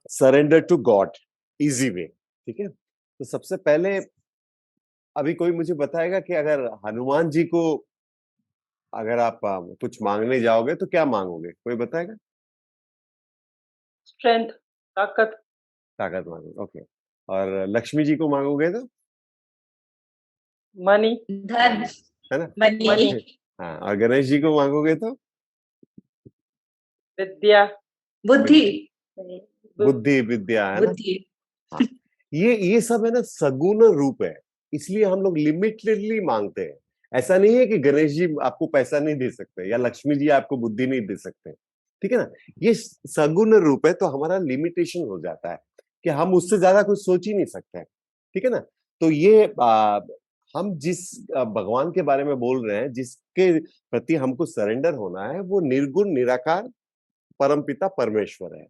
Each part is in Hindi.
Surrender to God, easy way. ठीक है, तो सबसे पहले अभी कोई मुझे बताएगा कि अगर हनुमान जी को अगर आप कुछ मांगने जाओगे तो क्या मांगोगे? कोई बताएगा? स्ट्रेंथ, ताकत। ताकत मांगोगे, ओके। और लक्ष्मी जी को मांगोगे तो? मनी। धन, है ना? मनी, हाँ, और गणेश जी को मांगोगे तो? विद्या। बुद्धि, बुद्धि, विद्या, है ना? बुद्धि। हाँ, ये सब है ना सगुण रूप है, इसलिए हम लोग लिमिटेडली मांगते हैं। ऐसा नहीं है कि गणेश जी आपको पैसा नहीं दे सकते या लक्ष्मी जी आपको बुद्धि नहीं दे सकते। ठीक है ना? ये सगुण रूप है, तो हमारा लिमिटेशन हो जाता है कि हम उससे ज्यादा कुछ सोच ही नहीं सकते। ठीक है ना? तो ये हम जिस भगवान के बारे में बोल रहे हैं, जिसके प्रति हमको सरेंडर होना है, वो निर्गुण निराकार परमपिता परमेश्वर है।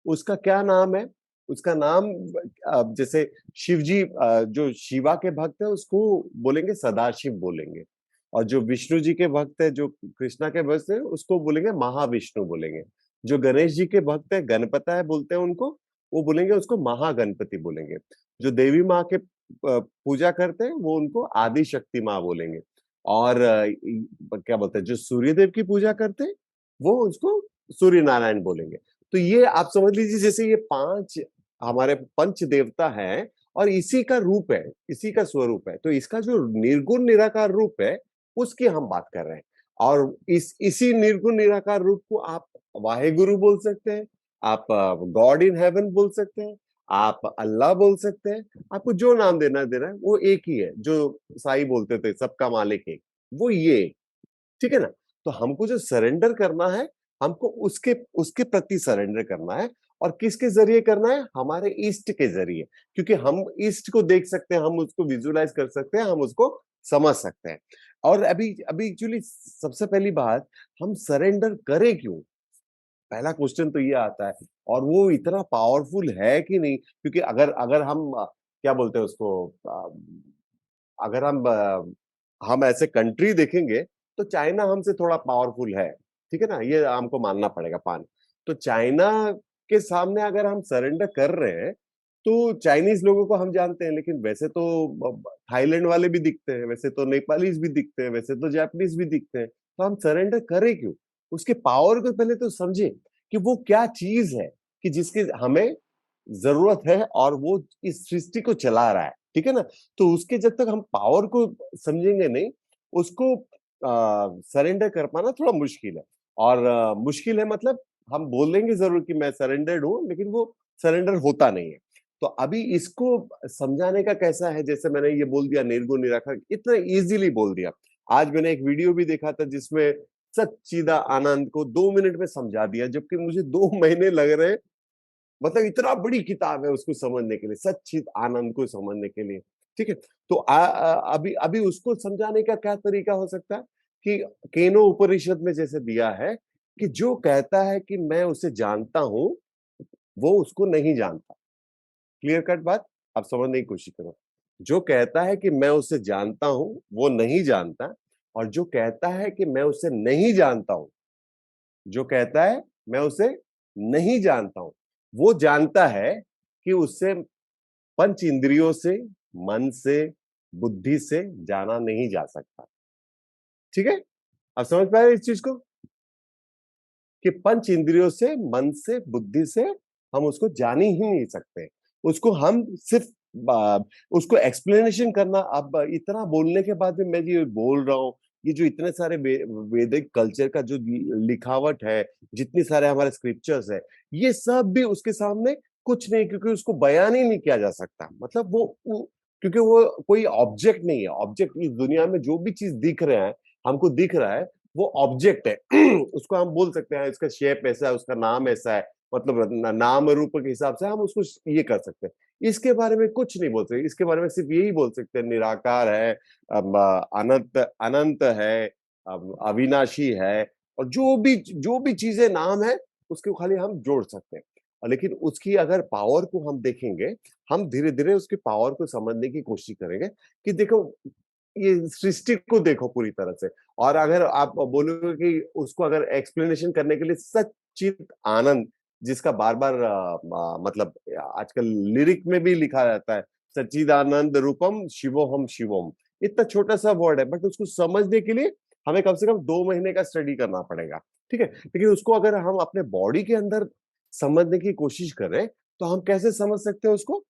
उसका क्या नाम है? उसका नाम जैसे शिव जी, जो शिवा के भक्त है उसको बोलेंगे सदाशिव बोलेंगे, और जो विष्णु जी के भक्त है, जो कृष्णा के भक्त है, उसको बोलेंगे महाविष्णु बोलेंगे। जो गणेश जी के भक्त है, गणपता है बोलते हैं उनको, वो बोलेंगे उसको महागणपति बोलेंगे। जो देवी माँ के पूजा करते हैं वो उनको आदि शक्ति माँ बोलेंगे। और क्या बोलते हैं, जो सूर्यदेव की पूजा करते हैं वो उसको सूर्य नारायण बोलेंगे। तो ये आप समझ लीजिए जैसे ये 5 हमारे पंच देवता हैं और इसी का रूप है, इसी का स्वरूप है। तो इसका जो निर्गुण निराकार रूप है उसकी हम बात कर रहे हैं। और इसी निर्गुण निराकार रूप को आप वाहेगुरु बोल सकते हैं, आप गॉड इन हेवन बोल सकते हैं, आप अल्लाह बोल सकते हैं। आपको जो नाम देना है वो एक ही है, जो साईं बोलते थे सबका मालिक एक, वो ये। ठीक है ना? तो हमको जो सरेंडर करना है, हमको उसके उसके प्रति सरेंडर करना है। और किसके जरिए करना है? हमारे इष्ट के जरिए, क्योंकि हम इष्ट को देख सकते हैं, हम उसको विजुलाइज कर सकते हैं, हम उसको समझ सकते हैं। और अभी अभी एक्चुअली सबसे पहली बात, हम सरेंडर करें क्यों? पहला क्वेश्चन तो ये आता है। और वो इतना पावरफुल है कि नहीं, क्योंकि अगर अगर हम क्या बोलते हैं उसको, अगर हम ऐसे कंट्री देखेंगे तो चाइना हमसे थोड़ा पावरफुल है। ठीक है ना? ये हमको मानना पड़ेगा पान। तो चाइना के सामने अगर हम सरेंडर कर रहे हैं, तो चाइनीज लोगों को हम जानते हैं, लेकिन वैसे तो थाईलैंड वाले भी दिखते हैं, वैसे तो नेपालीज भी दिखते हैं, वैसे तो जापानीज भी दिखते हैं। तो हम सरेंडर करें क्यों? उसके पावर को पहले तो समझे कि वो क्या चीज है कि जिसकी हमें जरूरत है और वो इस सृष्टि को चला रहा है। ठीक है ना? तो उसके जब तक हम पावर को समझेंगे नहीं, उसको सरेंडर कर पाना थोड़ा मुश्किल है। और मुश्किल है मतलब हम बोलेंगे जरूर कि मैं सरेंडर्ड हूं, लेकिन वो सरेंडर होता नहीं है। तो अभी इसको समझाने का कैसा है, जैसे मैंने ये बोल दिया निर्गुण निराकार, इतना इजीली बोल दिया। आज मैंने एक वीडियो भी देखा था जिसमें सच्चिदा आनंद को 2 मिनट में समझा दिया, जबकि मुझे 2 महीने लग रहे। मतलब इतना बड़ी किताब है उसको समझने के लिए, सच्चिद आनंद को समझने के लिए। ठीक है? तो अभी अभी उसको समझाने का क्या तरीका हो सकता है कि केनो उपनिषद में जैसे दिया है कि जो कहता है कि मैं उसे जानता हूं, वो उसको नहीं जानता। क्लियर कट बात? आप समझने की कोशिश करो। जो कहता है कि मैं उसे जानता हूं, वो नहीं जानता। और जो कहता है कि मैं उसे नहीं जानता हूं, जो कहता है मैं उसे नहीं जानता हूं, वो जानता है कि उससे पंच इंद्रियों से, मन से, बुद्धि से जाना नहीं जा सकता। ठीक है? आप समझ पाए इस चीज को कि पंच इंद्रियों से, मन से, बुद्धि से हम उसको जान ही नहीं सकते। उसको हम सिर्फ उसको एक्सप्लेनेशन करना। अब इतना बोलने के बाद में मैं ये बोल रहा हूँ, ये जो इतने सारे वैदिक कल्चर का जो लिखावट है, जितनी सारे हमारे स्क्रिप्चर्स है, ये सब भी उसके सामने कुछ नहीं, क्योंकि उसको बयान ही नहीं किया जा सकता। मतलब क्योंकि वो कोई ऑब्जेक्ट नहीं है। ऑब्जेक्ट इस दुनिया में जो भी चीज दिख रहा है, हमको दिख रहा है, वो ऑब्जेक्ट है। उसको हम बोल सकते हैं इसका शेप ऐसा है, उसका नाम ऐसा है, मतलब नाम रूप के हिसाब से हम उसको ये कर सकते हैं। इसके बारे में कुछ नहीं बोल सकते। इसके बारे में सिर्फ यही बोल सकते हैं निराकार है, अनंत अनंत है, अविनाशी है। और जो भी चीजें नाम है उसको खाली हम जोड़ सकते हैं। लेकिन उसकी अगर पावर को हम देखेंगे, हम धीरे धीरे उसकी पावर को समझने की कोशिश करेंगे कि देखो, ये सृष्टि को देखो पूरी तरह से। और अगर आप बोलोगे कि उसको अगर एक्सप्लेनेशन करने के लिए सच्चित आनंद, जिसका बार बार मतलब आजकल लिरिक में भी लिखा रहता है, सच्चिदानंद रूपम शिवोहम शिवम। इतना छोटा सा वर्ड है, बट उसको समझने के लिए हमें कम से कम 2 महीने का स्टडी करना पड़ेगा, ठीक है। लेकिन उसको अगर हम अपने बॉडी के अंदर समझने की कोशिश करें तो हम कैसे समझ सकते हैं उसको?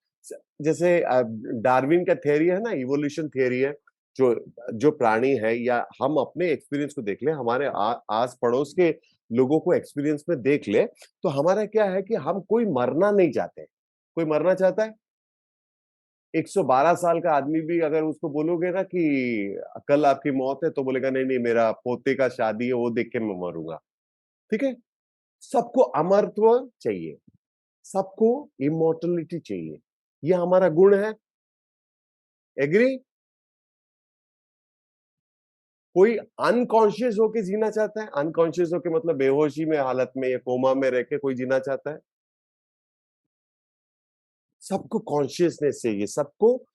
जैसे डार्विन का थियरी है ना, इवोल्यूशन थियरी है, जो जो प्राणी है, या हम अपने एक्सपीरियंस को देख ले, हमारे आस पड़ोस के लोगों को एक्सपीरियंस में देख ले, तो हमारा क्या है कि हम कोई मरना नहीं चाहते। कोई मरना चाहता है? 112 साल का आदमी भी अगर उसको बोलोगे ना कि कल आपकी मौत है, तो बोलेगा नहीं नहीं, मेरा पोते का शादी है, वो देख के मैं मरूंगा, ठीक है। सबको अमरत्व चाहिए, सबको इमोर्टलिटी चाहिए, ये हमारा गुण है। एग्री? कोई अनकॉन्शियस होके जीना चाहता है? अनकॉन्शियस होके मतलब बेहोशी में हालत में या कोमा में रह के कोई जीना चाहता है? सबको कॉन्शियसनेस चाहिए, सबको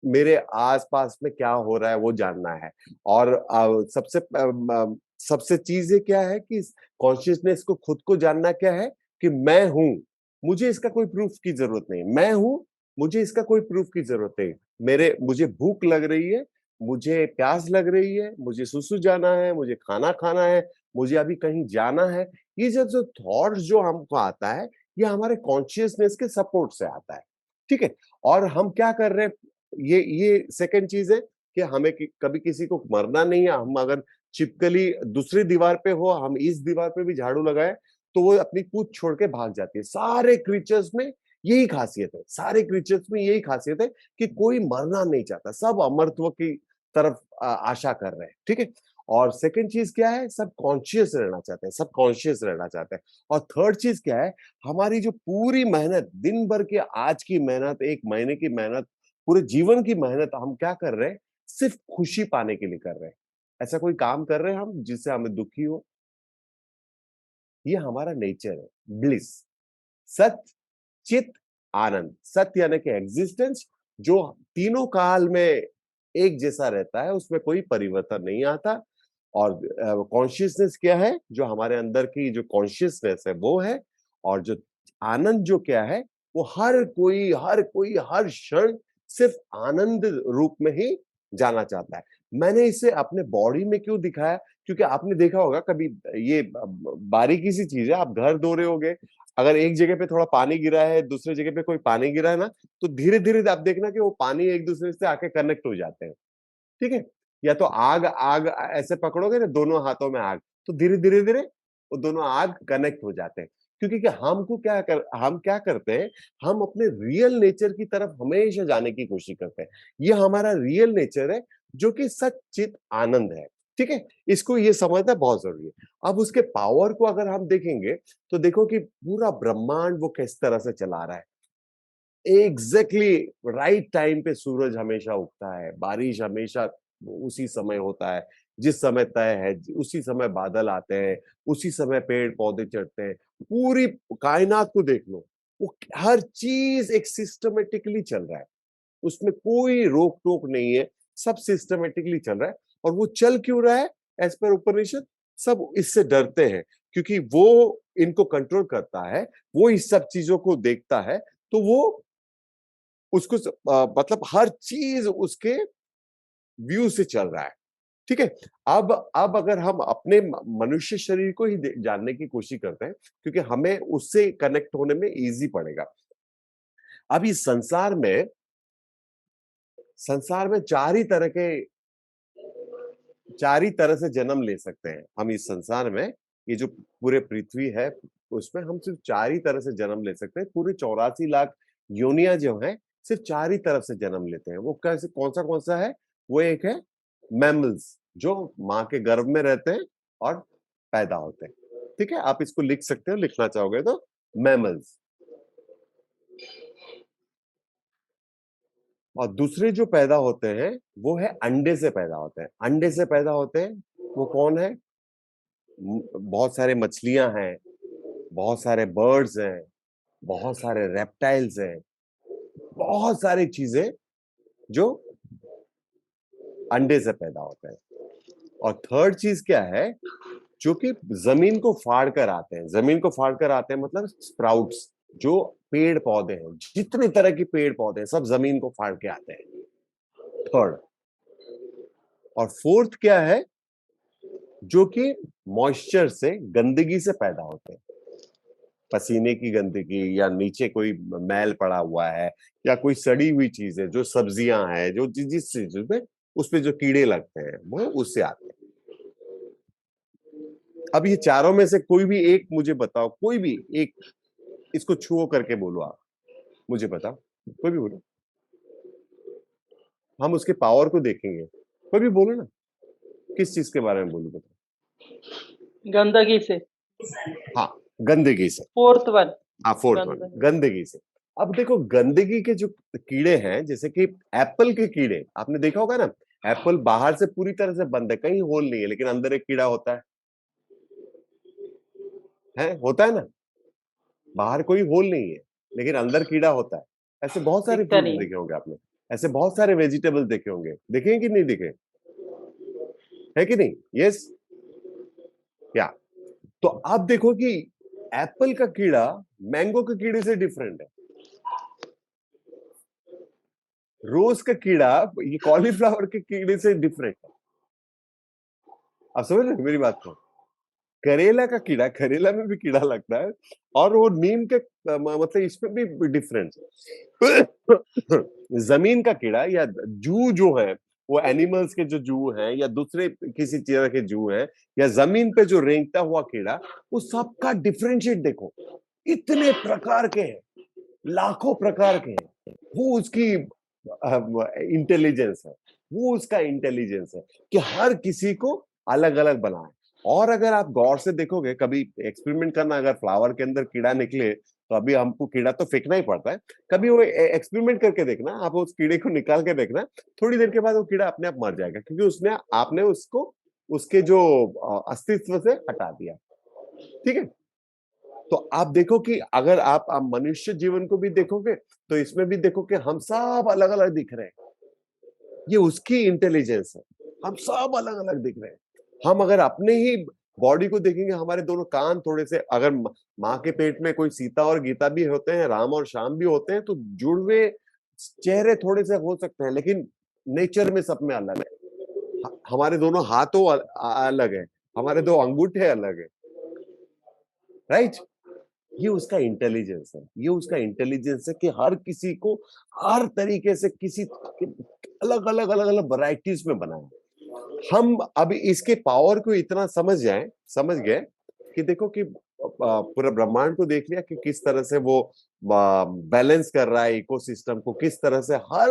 मेरे आसपास में क्या हो रहा है वो जानना है। और सबसे चीजें क्या है कि कॉन्शियसनेस को, खुद को जानना क्या है कि मैं हूं, मुझे इसका कोई प्रूफ की जरूरत नहीं। मैं हूं, मुझे इसका कोई प्रूफ की जरूरत नहीं। मुझे भूख लग रही है, मुझे प्यास लग रही है, मुझे सुसु जाना है, मुझे खाना खाना है, मुझे अभी कहीं जाना है। ये जब जो थॉट्स जो हमको आता है, ये हमारे कॉन्शियसनेस के सपोर्ट से आता है, ठीक है। और हम क्या कर रहे हैं, ये सेकंड चीज है कि हमें कभी किसी को मरना नहीं है। हम अगर छिपकली दूसरी दीवार पे हो, हम इस दीवार पे भी झाड़ू लगाए, तो वो अपनी पूंछ छोड़ के भाग जाती है। सारे क्रीचर्स में यही खासियत है, सारे क्रीचर्स में यही खासियत है कि कोई मरना नहीं चाहता, सब अमरत्व की तरफ आशा कर रहे हैं, ठीक है। और सेकंड चीज क्या है, सब कॉन्शियस रहना चाहते हैं, सब कॉन्शियस रहना चाहते हैं। और थर्ड चीज क्या है, हमारी जो पूरी मेहनत, दिन भर की आज की मेहनत, 1 महीने की मेहनत, पूरे जीवन की मेहनत हम क्या कर रहे हैं, सिर्फ खुशी पाने के लिए कर रहे हैं। ऐसा कोई काम कर रहे हैं हम जिससे हमें दुखी हो? ये हमारा नेचर है, ब्लिस, सत्य, चित, आनंद। सत्य यानी कि एग्जिस्टेंस, जो तीनों काल में एक जैसा रहता है, उसमें कोई परिवर्तन नहीं आता। और कॉन्शियसनेस क्या है, जो हमारे अंदर की जो कॉन्शियसनेस है वो है। और जो आनंद जो क्या है, वो हर कोई हर क्षण सिर्फ आनंद रूप में ही जाना चाहता है। मैंने इसे अपने बॉडी में क्यों दिखाया, क्योंकि आपने देखा होगा कभी, ये बारीकी सी चीज है, आप घर धो रहे होगे, अगर एक जगह पे थोड़ा पानी गिरा है, दूसरी जगह पे कोई पानी गिरा है ना, तो धीरे धीरे आप देखना कि वो पानी एक दूसरे से आके कनेक्ट हो जाते हैं, ठीक है। या तो आग आग ऐसे पकड़ोगे ना, दोनों हाथों में आग, तो धीरे धीरे धीरे वो दोनों आग कनेक्ट हो जाते हैं। क्योंकि कि हम क्या करते हैं, हम अपने रियल नेचर की तरफ हमेशा जाने की कोशिश करते हैं। ये हमारा रियल नेचर है, जो कि सच्चित आनंद है, ठीक है। इसको ये समझना बहुत जरूरी है। अब उसके पावर को अगर हम देखेंगे, तो देखो कि पूरा ब्रह्मांड वो किस तरह से चला रहा है। एग्जैक्टली राइट टाइम पे सूरज हमेशा उगता है, बारिश हमेशा उसी समय होता है, जिस समय तय है, उसी समय बादल आते हैं, उसी समय पेड़ पौधे चढ़ते हैं। पूरी कायनात को देख लो, वो हर चीज एक सिस्टमेटिकली चल रहा है, उसमें कोई रोक टोक नहीं है, सब सिस्टमेटिकली चल रहा है। और वो चल क्यों रहा है? एज पर उपनिषद, सब इससे डरते हैं, क्योंकि वो इनको कंट्रोल करता है, वो इस सब चीजों को देखता है, तो वो उसको मतलब हर चीज उसके व्यू से चल रहा है, ठीक है। अब अगर हम अपने मनुष्य शरीर को ही जानने की कोशिश करते हैं, क्योंकि हमें उससे कनेक्ट होने में इजी पड़ेगा। अब इस संसार में चार ही तरह से जन्म ले सकते हैं हम इस संसार में। ये जो पूरे पृथ्वी है, उसमें हम सिर्फ 4 ही तरह से जन्म ले सकते हैं। पूरे 84 लाख योनिया जो है, सिर्फ 4 ही तरफ से जन्म लेते हैं। वो कैसे, कौन सा है? वो एक है मैमल्स, जो माँ के गर्भ में रहते हैं और पैदा होते हैं, ठीक है। आप इसको लिख सकते हो, लिखना चाहोगे तो, मैमल्स। और दूसरे जो पैदा होते हैं, वो है अंडे से पैदा होते हैं। अंडे से पैदा होते हैं, वो कौन है? बहुत सारे मछलियां हैं, बहुत सारे बर्ड्स हैं, बहुत सारे रेप्टाइल्स हैं, बहुत सारी चीजें जो अंडे से पैदा होते हैं। और थर्ड चीज क्या है? जो कि जमीन को फाड़ कर आते हैं। जमीन को फाड़ कर आते हैं मतलब स्प्राउट्स, जो पेड़ पौधे हैं, जितने तरह के पेड़ पौधे हैं, सब जमीन को फाड़ के आते हैं। थर्ड। और फोर्थ क्या है, जो कि मॉइस्चर से, गंदगी से पैदा होते हैं। पसीने की गंदगी, या नीचे कोई मैल पड़ा हुआ है, या कोई सड़ी हुई चीज है, जो सब्जियां हैं, जो जिस चीज पे उस पे जो कीड़े लगते हैं वो उससे आते हैं। अब ये चारों में से कोई भी एक मुझे बताओ, कोई भी एक, इसको छुओ करके बोलो आप, मुझे बताओ, कोई भी बोलो, हम उसके पावर को देखेंगे। कोई भी बोलो ना, किस चीज के बारे में बोलूं, बताओ। गंदगी से। हाँ, गंदगी से। Fourth one. हाँ, फोर्थ वन, गंदगी। गंदगी से। अब देखो, गंदगी के जो कीड़े हैं, जैसे कि एप्पल के कीड़े, आपने देखा होगा ना, एप्पल बाहर से पूरी तरह से बंद है, कहीं होल नहीं है, लेकिन अंदर एक कीड़ा होता है, होता है ना। बाहर कोई होल नहीं है, लेकिन अंदर कीड़ा होता है। ऐसे बहुत सारे दिखता फ्रूट नहीं है। देखे होंगे आपने, ऐसे बहुत सारे वेजिटेबल देखे होंगे, देखे हैं कि नहीं देखे, है कि नहीं? यस या। तो आप देखो कि एप्पल का कीड़ा मैंगो के कीड़े से डिफरेंट है। रोज का कीड़ा ये कॉलीफ्लावर के कीड़े से डिफरेंट है। आप समझ रहे हो मेरी बात को? करेला का कीड़ा, करेला में भी कीड़ा लगता है, और वो नीम के मतलब इसमें भी डिफरेंस है। जमीन का कीड़ा या जू जो है, वो एनिमल्स के जो जू हैं, या दूसरे किसी तरह के जू हैं, या जमीन पे जो रेंगता हुआ कीड़ा, वो सबका डिफरेंशिएट देखो, इतने प्रकार के हैं, लाखों प्रकार के हैं। वो उसकी इंटेलिजेंस है, वो उसका इंटेलिजेंस है कि हर किसी को अलग अलग बनाए। और अगर आप गौर से देखोगे, कभी एक्सपेरिमेंट करना, अगर फ्लावर के अंदर कीड़ा निकले, तो अभी हमको कीड़ा तो फेंकना ही पड़ता है, कभी वो एक्सपेरिमेंट करके देखना, आप उस कीड़े को निकाल के देखना, थोड़ी देर के बाद वो कीड़ा अपने आप मर जाएगा, क्योंकि उसने आपने उसको उसके जो अस्तित्व से हटा दिया। ठीक है। तो आप देखो कि अगर आप मनुष्य जीवन को भी देखोगे, तो इसमें भी देखो कि हम सब अलग अलग दिख रहे हैं। ये उसकी इंटेलिजेंस है, हम सब अलग अलग दिख रहे हैं। हम अगर अपने ही बॉडी को देखेंगे, हमारे दोनों कान थोड़े से, अगर माँ के पेट में कोई सीता और गीता भी होते हैं, राम और श्याम भी होते हैं, तो जुड़वे चेहरे थोड़े से हो सकते हैं, लेकिन नेचर में सब में अलग है। हमारे दोनों हाथों अलग है, हमारे दो अंगूठे अलग है, राइट। ये उसका इंटेलिजेंस है, ये उसका इंटेलिजेंस है कि हर किसी को हर तरीके से किसी अलग अलग अलग अलग वैरायटीज में बनाया। हम अब इसके पावर को इतना समझ गए कि देखो कि पूरा ब्रह्मांड को देख लिया कि किस तरह से वो बैलेंस कर रहा है इकोसिस्टम को, किस तरह से हर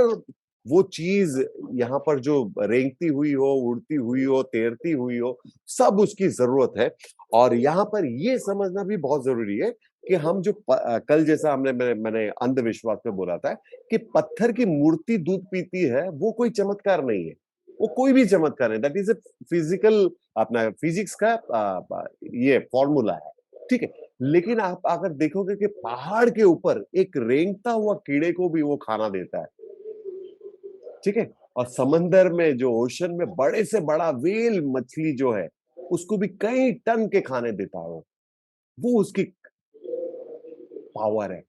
वो चीज यहाँ पर जो रेंगती हुई हो, उड़ती हुई हो, तैरती हुई हो, सब उसकी जरूरत है। और यहाँ पर ये समझना भी बहुत जरूरी है कि हम जो कल जैसा मैंने अंधविश्वास में बोला था कि पत्थर की मूर्ति दूध पीती है, वो कोई चमत्कार नहीं है, वो कोई भी चमत्कार नहीं, दैट इज ए फिजिकल, अपना फिजिक्स का ये फॉर्मूला है। ठीक है। लेकिन आप अगर देखोगे कि पहाड़ के ऊपर एक रेंगता हुआ कीड़े को भी वो खाना देता है। ठीक है। और समंदर में, जो ओशन में बड़े से बड़ा वेल मछली जो है, उसको भी कई टन के खाने देता है वो उसकी पावर है।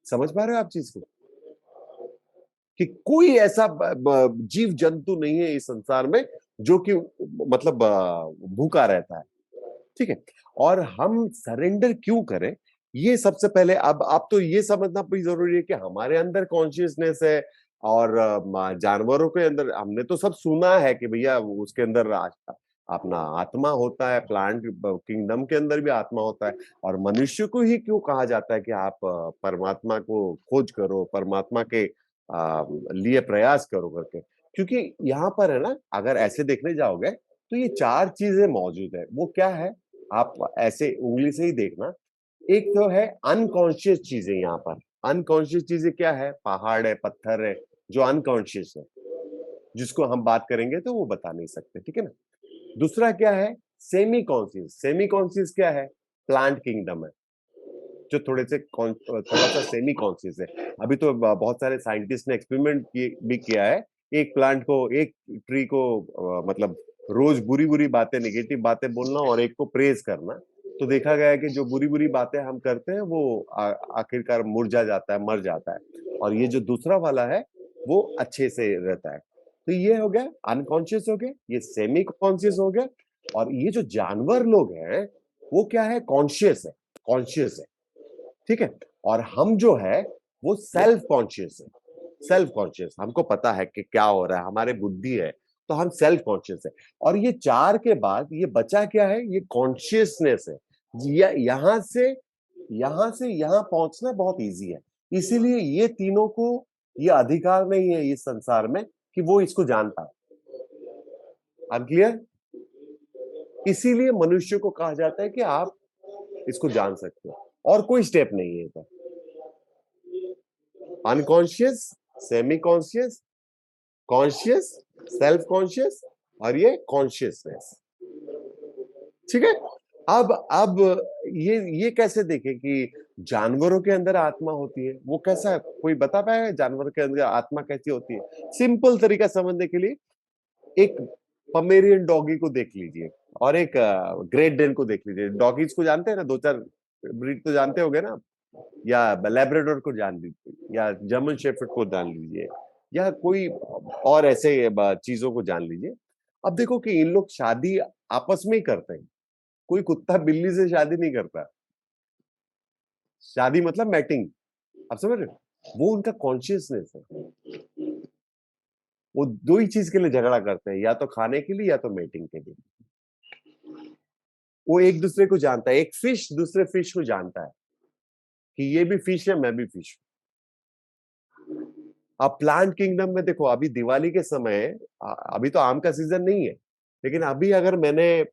समझ पा रहे हो आप चीज को, कि कोई ऐसा जीव जंतु नहीं है इस संसार में जो कि मतलब भूखा रहता है। ठीक है। और हम सरेंडर क्यों करें, ये सबसे पहले अब तो ये समझना भी जरूरी है कि हमारे अंदर कॉन्शियसनेस है, और जानवरों के अंदर हमने तो सब सुना है कि भैया उसके अंदर अपना आत्मा होता है, प्लांट किंगडम के अंदर भी आत्मा होता है। और मनुष्य को ही क्यों कहा जाता है कि आप परमात्मा को खोज करो, परमात्मा के लिए प्रयास करो करके? क्योंकि यहाँ पर है ना, अगर ऐसे देखने जाओगे तो ये चार चीजें मौजूद है। वो क्या है, आप ऐसे उंगली से ही देखना। एक तो है अनकॉन्शियस चीजें, यहाँ पर अनकॉन्शियस चीजें क्या है, पहाड़ है, पत्थर है, जो अनकॉन्शियस है, जिसको हम बात करेंगे तो वो बता नहीं सकते। ठीक है ना। दूसरा क्या है, सेमी कॉन्शियस। सेमी कॉन्शियस क्या है, प्लांट किंगडम है, जो थोड़ा सा सेमी कॉन्शियस है। अभी तो बहुत सारे साइंटिस्ट ने एक्सपेरिमेंट भी किया है, एक प्लांट को, एक ट्री को मतलब रोज बुरी बुरी बातें, नेगेटिव बातें बोलना और एक को प्रेज करना, तो देखा गया है कि जो बुरी बुरी बातें हम करते हैं वो आखिरकार मुरझा जाता है, मर जाता है। और ये जो दूसरा वाला है वो अच्छे से रहता है। तो ये हो गया अनकॉन्शियस हो गया, ये सेमी कॉन्शियस हो गया। और ये जो जानवर लोग हैं वो क्या है, कॉन्शियस है, कॉन्शियस है, ठीक है। और हम जो है वो सेल्फ कॉन्शियस है, सेल्फ कॉन्शियस, हमको पता है कि क्या हो रहा है, हमारे बुद्धि है, तो हम सेल्फ कॉन्शियस है। और ये चार के बाद ये बचा क्या है, ये कॉन्शियसनेस है। यहां से यहां पहुंचना बहुत इजी है। इसीलिए ये तीनों को ये अधिकार नहीं है इस संसार में कि वो इसको जान पाए। आप क्लियर? इसीलिए मनुष्य को कहा जाता है कि आप इसको जान सकते हो, और कोई स्टेप नहीं है इधर। Unconscious, semi conscious, conscious, self conscious, और ये कॉन्शियसनेस, ठीक है। अब ये कैसे देखें कि जानवरों के अंदर आत्मा होती है, वो कैसा है, कोई बता पाएगा जानवर के अंदर आत्मा कैसी होती है? सिंपल तरीका समझने के लिए एक पमेरियन डॉगी को देख लीजिए और एक ग्रेट डेन को देख लीजिए। डॉगीज को जानते हैं ना, दो चार ब्रीड तो जानते होंगे ना, या लैब्राडोर को जान लीजिए, या जर्मन शेफर्ड को जान लीजिए, या कोई और ऐसे चीजों को जान लीजिए। अब देखो कि इन लोग शादी आपस में ही करते हैं, कोई कुत्ता बिल्ली से शादी नहीं करता। शादी मतलब मैटिंग, आप समझ रहे हो? वो उनका कॉन्शियसनेस है। वो दो ही चीज के लिए झगड़ा करते हैं, या तो खाने के लिए या तो मेटिंग के लिए। वो एक दूसरे को जानता है, एक फिश दूसरे फिश को जानता है कि ये भी फिश है, मैं भी फिश हूं। अब प्लांट किंगडम में देखो, अभी दिवाली के समय, अभी तो आम का सीजन नहीं है, लेकिन अभी अगर मैंने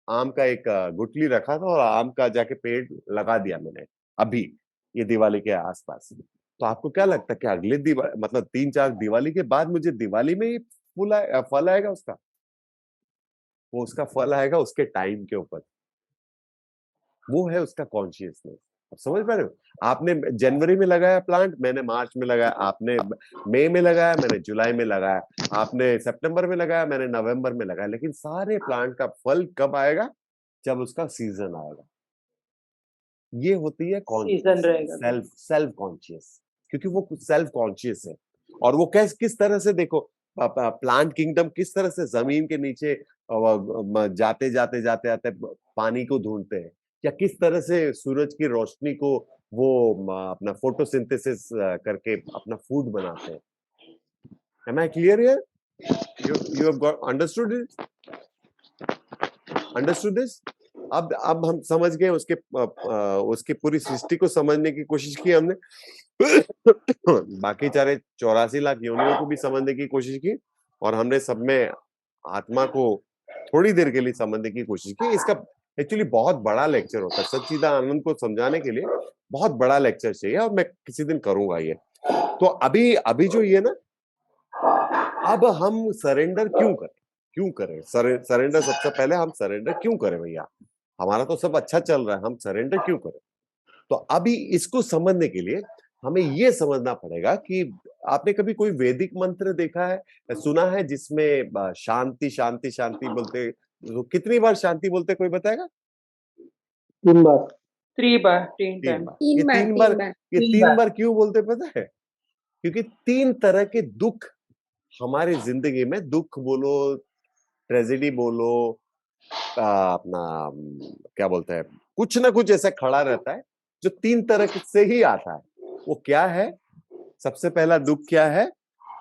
आम का एक गुठली रखा था और आम का जाके पेड़ लगा दिया मैंने अभी ये दिवाली के आसपास, तो आपको क्या लगता है कि अगले दिवाली मतलब 3-4 दिवाली के बाद मुझे दिवाली में ही फल आएगा उसका? वो उसका फल आएगा उसके टाइम के ऊपर। वो है उसका कॉन्शियसनेस। आप समझ पा रहे हो? आपने जनवरी में लगाया प्लांट, मैंने मार्च में लगाया, आपने मई में लगाया, मैंने जुलाई में लगाया, आपने सितंबर में लगाया, मैंने नवंबर में लगाया, लेकिन सारे प्लांट का फल कब आएगा? जब उसका सीजन आएगा। ये होती है सीजन रहेगा तो। सेल्फ कॉन्शियस, क्योंकि वो सेल्फ कॉन्शियस है। और वो किस तरह से देखो, प्लांट किंगडम किस तरह से जमीन के नीचे जाते जाते जाते जाते पानी को ढूंढते हैं, या किस तरह से सूरज की रोशनी को वो अपना फोटोसिंथेसिस करके अपना फूड बनाते हैं। Am I clear here? You have got understood this? अब हम समझ गए, उसके पूरी सृष्टि को समझने की कोशिश की हमने। बाकी 84 लाख योनियों को भी समझने की कोशिश की, और हमने सब में आत्मा को थोड़ी देर के लिए समझने की कोशिश की। इसका एक्चुअली बहुत बड़ा लेक्चर होता है, सच्चिदानंद को समझाने के लिए बहुत बड़ा लेक्चर चाहिए, और मैं किसी दिन करूंगा ये। तो अभी अभी जो ये ना, अब हम सरेंडर क्यों करें सरेंडर सबसे पहले हम सरेंडर क्यों करें भैया? हमारा तो सब अच्छा चल रहा है, हम सरेंडर क्यों करें? तो अभी इसको समझने के लिए हमें ये समझना पड़ेगा कि आपने कभी कोई वैदिक मंत्र देखा है, सुना है, जिसमें शांति शांति शांति बोलते, तो कितनी बार शांति बोलते, कोई बताएगा? 3 बार। 3 बार, 3 तीन टाइम। बार। ये तीन बार क्यों बोलते पता है? क्योंकि 3 तरह के दुख हमारी जिंदगी में, दुख बोलो, ट्रेजेडी बोलो, अपना क्या बोलते हैं, कुछ ना कुछ ऐसा खड़ा रहता है जो 3 तरह से ही आता है। वो क्या है? सबसे पहला दुख क्या है?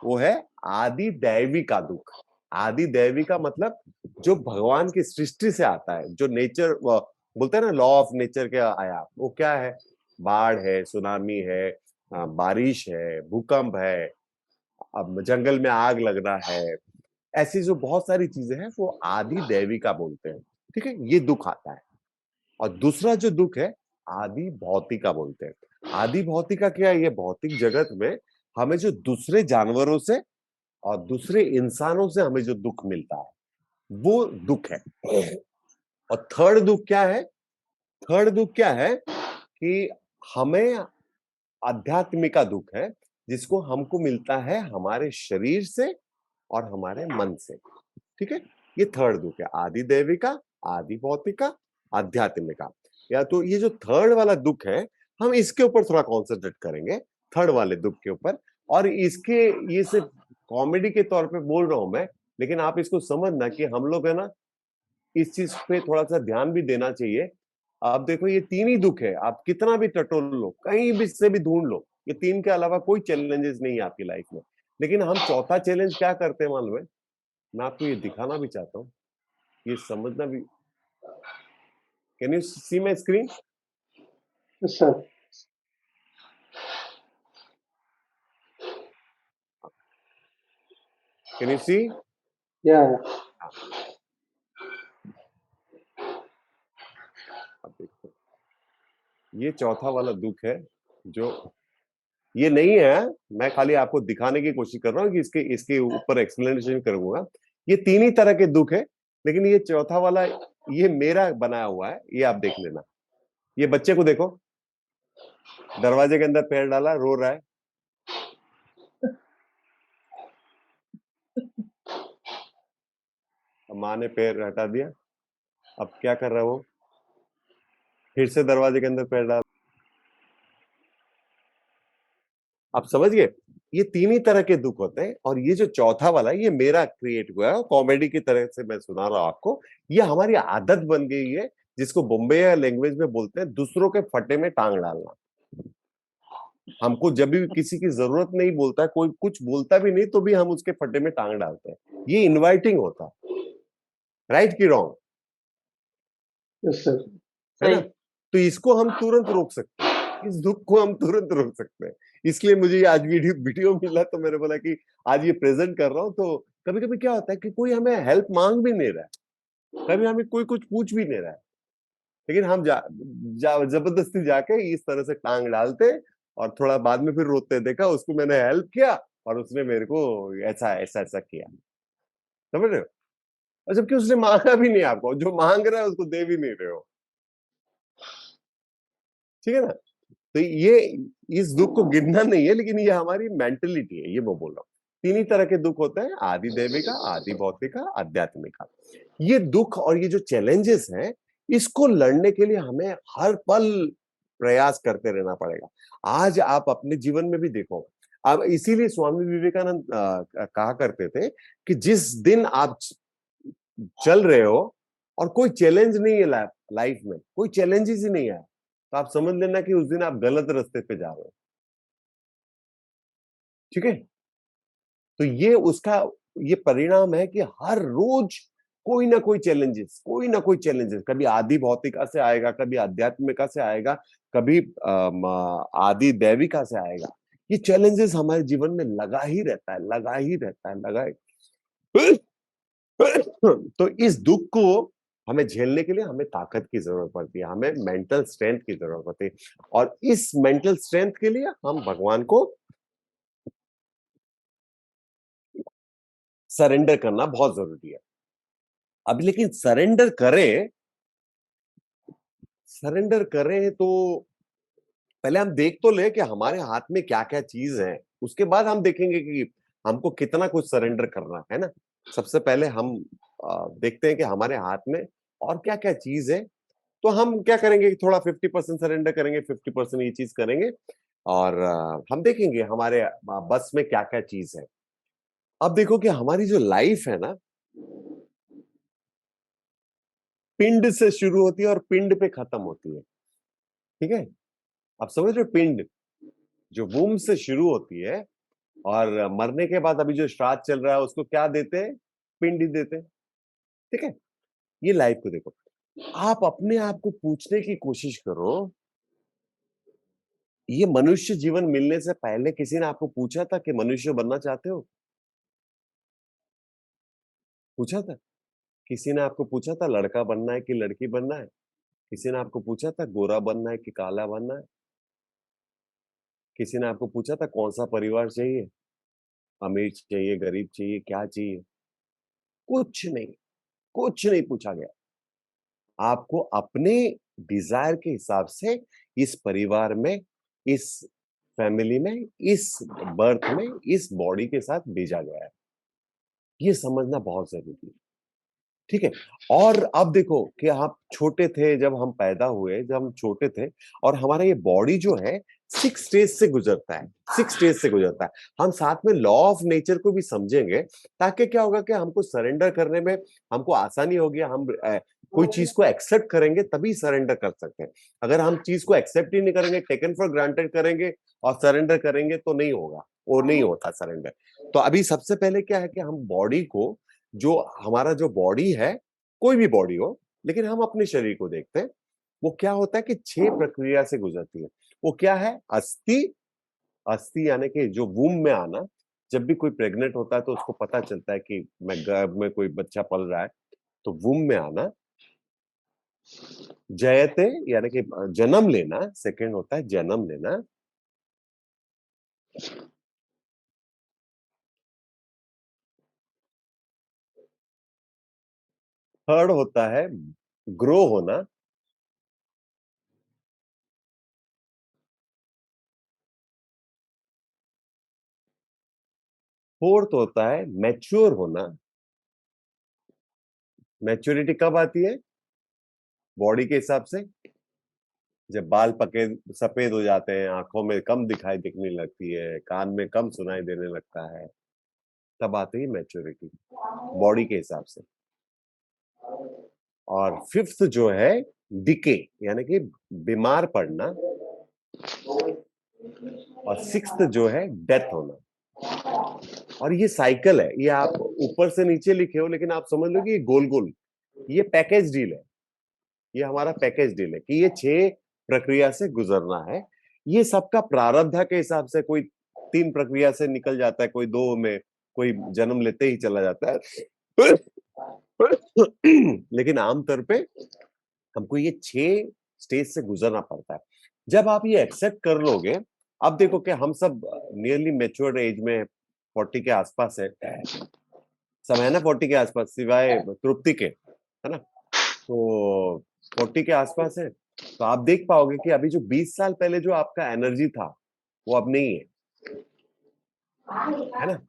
वो है आदि दैवी का दुख। आदि दैवी का मतलब जो भगवान की सृष्टि से आता है, जो नेचर बोलते हैं ना, लॉ ऑफ नेचर के आया, वो क्या है? बाढ़ है, सुनामी है, बारिश है, भूकंप है, अब जंगल में आग लगना है, ऐसी जो बहुत सारी चीजें हैं वो आदि दैविका बोलते हैं, ठीक है। ये दुख आता है। और दूसरा जो दुख है, आदि भौतिका बोलते हैं। आदि भौतिका क्या है? ये भौतिक जगत में हमें जो दूसरे जानवरों से और दूसरे इंसानों से हमें जो दुख मिलता है, वो दुख है। और थर्ड दुख क्या है? थर्ड दुख क्या है कि हमें आध्यात्मिका दुख है, जिसको हमको मिलता है हमारे शरीर से और हमारे मन से, ठीक है। ये थर्ड दुख है, आदि दैविका, आदि भौतिका, आध्यात्मिका। या तो ये जो थर्ड वाला दुख है, हम इसके ऊपर थोड़ा कॉन्सेंट्रेट करेंगे, थर्ड वाले दुख के ऊपर। और इसके, ये सिर्फ कॉमेडी के तौर पे बोल रहा हूं मैं, लेकिन आप इसको समझना कि हम लोग है ना, इस चीज पे थोड़ा सा ध्यान भी देना चाहिए। आप देखो, ये तीन ही दुख है, आप कितना भी टटोल लो, कहीं भी से भी ढूंढ लो, ये तीन के अलावा कोई चैलेंजेस नहीं है आपकी लाइफ में। लेकिन हम चौथा चैलेंज क्या करते हैं मालूम है? मैं आपको ये दिखाना भी चाहता हूँ, ये समझना भी। Can you see my screen? Yes, sir. Can you see? Yeah. अब देखो, ये चौथा वाला दुख है, जो ये नहीं है, मैं खाली आपको दिखाने की कोशिश कर रहा हूँ कि इसके इसके ऊपर एक्सप्लेनेशन करूंगा। ये तीन ही तरह के दुख है, लेकिन ये चौथा वाला, ये मेरा बनाया हुआ है, ये आप देख लेना। ये बच्चे को देखो, दरवाजे के अंदर पैर डाला, रो रहा है। अब माँ ने पैर हटा दिया, अब क्या कर रहा है वो? फिर से दरवाजे के अंदर पैर डाल। आप समझ गए? ये तीन ही तरह के दुख होते हैं, और ये जो चौथा वाला है, ये मेरा क्रिएट हुआ है, कॉमेडी की तरह से मैं सुना रहा हूं आपको। ये हमारी आदत बन गई है, जिसको बॉम्बे या लैंग्वेज में बोलते हैं दूसरों के फटे में टांग डालना। हमको जब भी किसी की जरूरत नहीं बोलता है, कोई कुछ बोलता भी नहीं, तो भी हम उसके फटे में टांग डालते हैं। ये इनवाइटिंग होता है, राइट की रॉन्ग? Yes, sir. है ना? सही। तो इसको हम तुरंत रोक सकते हैं, इस दुख को हम तुरंत रोक सकते हैं। इसलिए मुझे ये आज वीडियो वीडियो मिला, तो मैंने बोला कि आज ये प्रेजेंट कर रहा हूं। तो कभी कभी क्या होता है कि कोई हमें हेल्प मांग भी नहीं रहा है, कभी हमें कोई कुछ पूछ भी नहीं रहा है, लेकिन हम जबरदस्ती जाके इस तरह से टांग डालते, और थोड़ा बाद में फिर रोते, देखा उसको मैंने हेल्प किया और उसने मेरे को ऐसा ऐसा ऐसा किया। समझ रहे हो? और जबकि उसने मांगा भी नहीं, आपको जो मांग रहा है उसको दे भी नहीं रहे हो। ठीक है ना? तो ये, इस दुख को गिनना नहीं है, लेकिन ये हमारी मेंटेलिटी है, ये मैं बोल रहा हूँ। तीन ही तरह के दुख होते हैं, आदि दैविका, आदि भौतिका, आध्यात्मिका। ये दुख और ये जो चैलेंजेस हैं, इसको लड़ने के लिए हमें हर पल प्रयास करते रहना पड़ेगा। आज आप अपने जीवन में भी देखो, अब इसीलिए स्वामी विवेकानंद कहा करते थे कि जिस दिन आप चल रहे हो और कोई चैलेंज नहीं है लाइफ में, कोई चैलेंजेस ही नहीं है, तो आप समझ लेना कि उस दिन आप गलत रास्ते पे जा रहे हो। ठीक है? तो ये उसका, ये परिणाम है कि हर रोज कोई ना कोई चैलेंजेस, कभी आदि भौतिका से आएगा, कभी आध्यात्मिका से आएगा, कभी आदि दैविका से आएगा। ये चैलेंजेस हमारे जीवन में लगा ही रहता है, लगा ही रहता है, लगा ही। तो इस दुख को हमें झेलने के लिए हमें ताकत की जरूरत पड़ती है, हमें मेंटल स्ट्रेंथ की जरूरत पड़ती है। और इस मेंटल स्ट्रेंथ के लिए हम भगवान को सरेंडर करना बहुत जरूरी है। अब लेकिन सरेंडर करें तो पहले हम देख तो ले कि हमारे हाथ में क्या क्या चीज है, उसके बाद हम देखेंगे कि हमको कितना कुछ सरेंडर करना है ना। सबसे पहले हम देखते हैं कि हमारे हाथ में और क्या क्या चीज है। तो हम क्या करेंगे कि थोड़ा 50% सरेंडर करेंगे, 50% ये चीज करेंगे, और हम देखेंगे हमारे बस में क्या क्या चीज है। अब देखो कि हमारी जो लाइफ है ना, पिंड से शुरू होती है और पिंड पे खत्म होती है। ठीक है? आप समझ रहे हो? पिंड जो वूम से शुरू होती है, और मरने के बाद अभी जो श्राद्ध चल रहा है उसको क्या देते हैं? पिंड ही देते हैं। ठीक है? ये लाइफ को देखो, आप अपने आप को पूछने की कोशिश करो, ये मनुष्य जीवन मिलने से पहले किसी ने आपको पूछा था कि मनुष्य बनना चाहते हो? पूछा था? किसी ने आपको पूछा था लड़का बनना है कि लड़की बनना है? किसी ने आपको पूछा था गोरा बनना है कि काला बनना है? किसी ने आपको पूछा था कौन सा परिवार चाहिए, अमीर चाहिए, गरीब चाहिए, क्या चाहिए? कुछ नहीं, कुछ नहीं पूछा गया। आपको अपने डिजायर के हिसाब से इस परिवार में, इस फैमिली में, इस बर्थ में, इस बॉडी के साथ भेजा गया है। ये समझना बहुत जरूरी है। ठीक है। और अब देखो कि आप छोटे थे, जब हम पैदा हुए, जब हम छोटे थे, और हमारा ये बॉडी जो है 6 स्टेज से गुजरता है, 6 स्टेज से गुजरता है। हम साथ में लॉ ऑफ नेचर को भी समझेंगे, ताकि क्या होगा कि हमको सरेंडर करने में हमको आसानी होगी। हम कोई चीज को एक्सेप्ट करेंगे तभी सरेंडर कर सकते हैं। अगर हम चीज को एक्सेप्ट ही नहीं करेंगे, टेकन फॉर ग्रांटेड करेंगे और सरेंडर करेंगे, तो नहीं होगा, वो नहीं होता सरेंडर। तो अभी सबसे पहले क्या है कि हम बॉडी को, जो हमारा जो बॉडी है, कोई भी बॉडी हो, लेकिन हम अपने शरीर को देखते हैं, वो क्या होता है कि 6 प्रक्रिया से गुजरती है। वो क्या है? अस्थि, अस्थि यानी कि जो वूम में आना। जब भी कोई प्रेग्नेंट होता है तो उसको पता चलता है कि मैं गर्भ में कोई बच्चा पल रहा है, तो वूम में आना। जयते यानी कि जन्म लेना, सेकंड होता है जन्म लेना। थर्ड होता है ग्रो होना। फोर्थ होता है मैच्योर होना। मैच्योरिटी कब आती है बॉडी के हिसाब से? जब बाल पके सफेद हो जाते हैं, आंखों में कम दिखाई दिखने लगती है, कान में कम सुनाई देने लगता है, तब आती है मैच्योरिटी बॉडी के हिसाब से। और फिफ्थ जो है डिके, यानी कि बीमार पड़ना। और सिक्स्थ जो है डेथ होना। और ये साइकिल है, ये आप ऊपर से नीचे लिखे हो, लेकिन आप समझ लो कि ये गोल गोल, ये पैकेज डील है। ये हमारा पैकेज डील है कि ये 6 प्रक्रिया से गुजरना है। ये सबका प्रारब्ध के हिसाब से, कोई 3 प्रक्रिया से निकल जाता है, कोई 2 में, कोई जन्म लेते ही चला जाता है। लेकिन आमतौर पे हमको ये 6 स्टेज से गुजरना पड़ता है। जब आप ये एक्सेप्ट कर लोगे, अब देखो कि हम सब नियरली मेच्योर्ड एज में, 40 के आसपास है, सब है ना 40 के आसपास, सिवाय तृप्ति के, है ना? तो 40 के आसपास है, तो आप देख पाओगे कि अभी जो 20 साल पहले जो आपका एनर्जी था, वो अब नहीं है ना?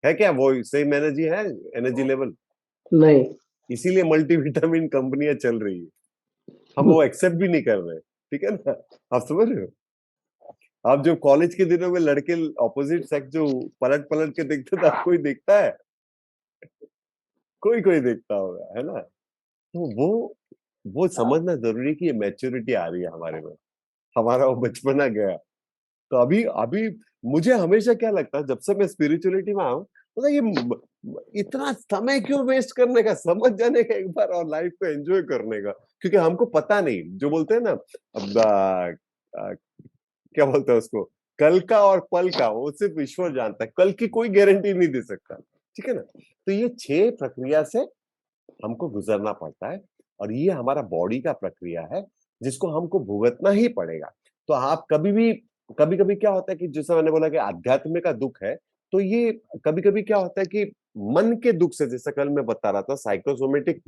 है क्या वो सेम एनर्जी है? Energy level? नहीं। इसीलिए मल्टीविटामिन कंपनियां चल रही है, हम वो एक्सेप्ट भी नहीं कर रहे। ठीक है ना? आप समझ रहे हो? आप जो कॉलेज के दिनों में लड़के ऑपोजिट सेक्स जो पलट पलट के देखते थे, कोई देखता है? कोई कोई देखता होगा, है ना? तो वो समझना जरूरी है कि ये मैच्योरिटी आ रही है हमारे में, हमारा वो बचपना गया। तो अभी अभी मुझे हमेशा क्या लगता है, जब से मैं स्पिरिचुअलिटी में आऊं, मतलब इतना समय क्यों वेस्ट करने का, समझ जाने का एक बार, और लाइफ को एंजॉय करने का। क्योंकि हमको पता नहीं, जो बोलते हैं ना, अब क्या बोलते हैं उसको, कल का और पल का वो सिर्फ ईश्वर जानता है, कल की कोई गारंटी नहीं दे सकता। ठीक है ना? तो ये 6 प्रक्रिया से हमको गुजरना पड़ता है, और ये हमारा बॉडी का प्रक्रिया है, जिसको हमको भुगतना ही पड़ेगा। तो आप कभी कभी क्या होता है कि जैसा मैंने बोला कि आध्यात्म का दुख है, तो ये कभी कभी क्या होता है कि मन के दुख से, जैसे कल मैं बता रहा था, साइकोसोमेटिक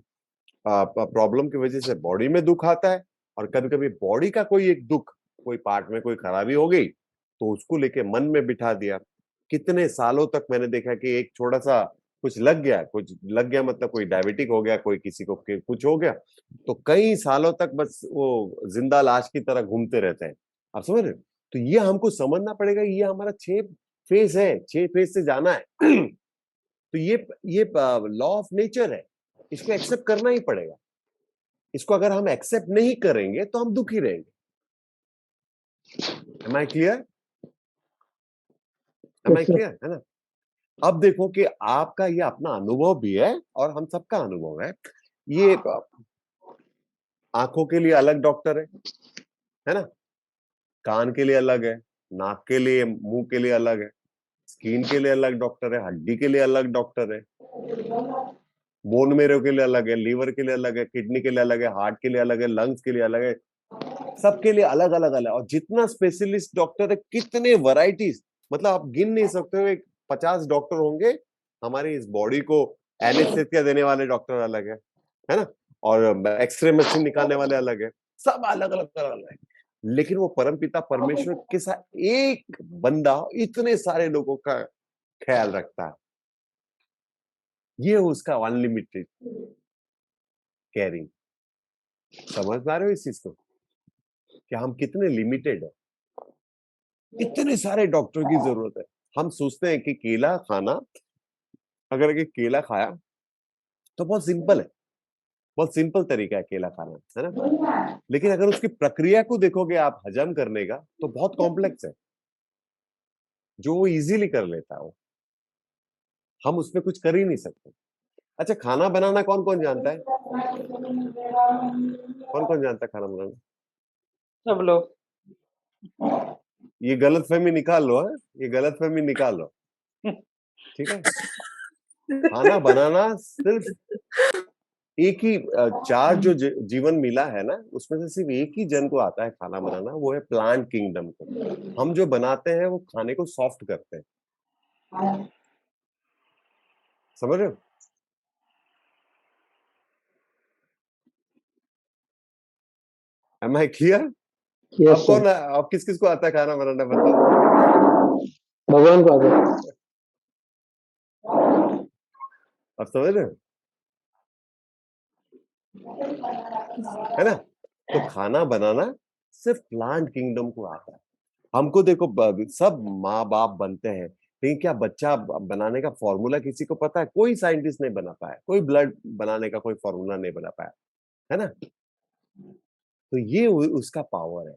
प्रॉब्लम की वजह से बॉडी में दुख आता है। और कभी कभी बॉडी का कोई एक दुख, कोई पार्ट में कोई खराबी हो गई, तो उसको लेके मन में बिठा दिया। कितने सालों तक मैंने देखा कि एक छोटा सा कुछ लग गया, मतलब कोई डायबिटिक हो गया, कोई किसी को कुछ हो गया, तो कई सालों तक बस वो जिंदा लाश की तरह घूमते रहते हैं। आप समझ रहे हो? तो ये हमको समझना पड़ेगा, ये हमारा 6 फेज है, 6 फेज से जाना है। तो ये लॉ ऑफ नेचर है, इसको एक्सेप्ट करना ही पड़ेगा। इसको अगर हम एक्सेप्ट नहीं करेंगे तो हम दुखी रहेंगे। Am I clear? Am I yes sir. Clear, है ना? अब देखो कि आपका ये अपना अनुभव भी है, और हम सबका अनुभव है। ये आंखों के लिए अलग डॉक्टर है ना? कान के लिए अलग है, नाक के लिए, मुंह के लिए अलग है, स्किन के लिए अलग डॉक्टर है, हड्डी के लिए अलग डॉक्टर है, बोन मेरो के लिए अलग है, लीवर के लिए अलग है, किडनी के लिए अलग है, हार्ट के लिए अलग है, लंग्स के लिए अलग है। सबके लिए अलग अलग अलग, और जितना स्पेशलिस्ट डॉक्टर है, कितने वैरायटीज, मतलब आप गिन नहीं सकते हो। एक 50 डॉक्टर होंगे। हमारी इस बॉडी को एनेस्थेसिया देने वाले डॉक्टर अलग है ना? और एक्सरे मशीन निकालने वाले अलग है। सब अलग अलग अलग है। लेकिन वो परमपिता परमेश्वर के साथ एक बंदा इतने सारे लोगों का ख्याल रखता है। ये है उसका अनलिमिटेड केयरिंग। समझ पा रहे हो इस चीज को कि हम कितने लिमिटेड है। इतने सारे डॉक्टर की जरूरत है। हम सोचते हैं कि केला खाना, अगर एक केला खाया तो बहुत सिंपल है, बहुत सिंपल तरीका है केला खाना, है ना। लेकिन अगर उसकी प्रक्रिया को देखोगे आप हजम करने का, तो बहुत कॉम्प्लेक्स है। जो वो इजीली कर लेता है वो, हम उसमें कुछ कर ही नहीं सकते। अच्छा, खाना बनाना कौन कौन जानता है? कौन कौन जानता है खाना बनाना? सब लोग। ये गलतफहमी निकाल लो, है ये गलतफहमी निकाल लो, ठीक है। खाना बनाना सिर्फ एक ही चार जो जीवन मिला है ना, उसमें से सिर्फ एक ही जन को आता है खाना बनाना, वो है प्लांट किंगडम को। हम जो बनाते हैं वो खाने को सॉफ्ट करते हैं। समझ रहे हो? Am I clear? यस अब सर। अब किस किस को आता है खाना बनाना, बताओ। भगवान को आगे। अब समझ रहे हो, है ना। तो खाना बनाना सिर्फ प्लांट किंगडम को आता है। हमको देखो, सब माँ बाप बनते हैं, लेकिन क्या बच्चा बनाने का फॉर्मूला किसी को पता है? कोई साइंटिस्ट नहीं बना पाया, कोई ब्लड बनाने का कोई फॉर्मूला नहीं बना पाया, है ना। तो ये उसका पावर है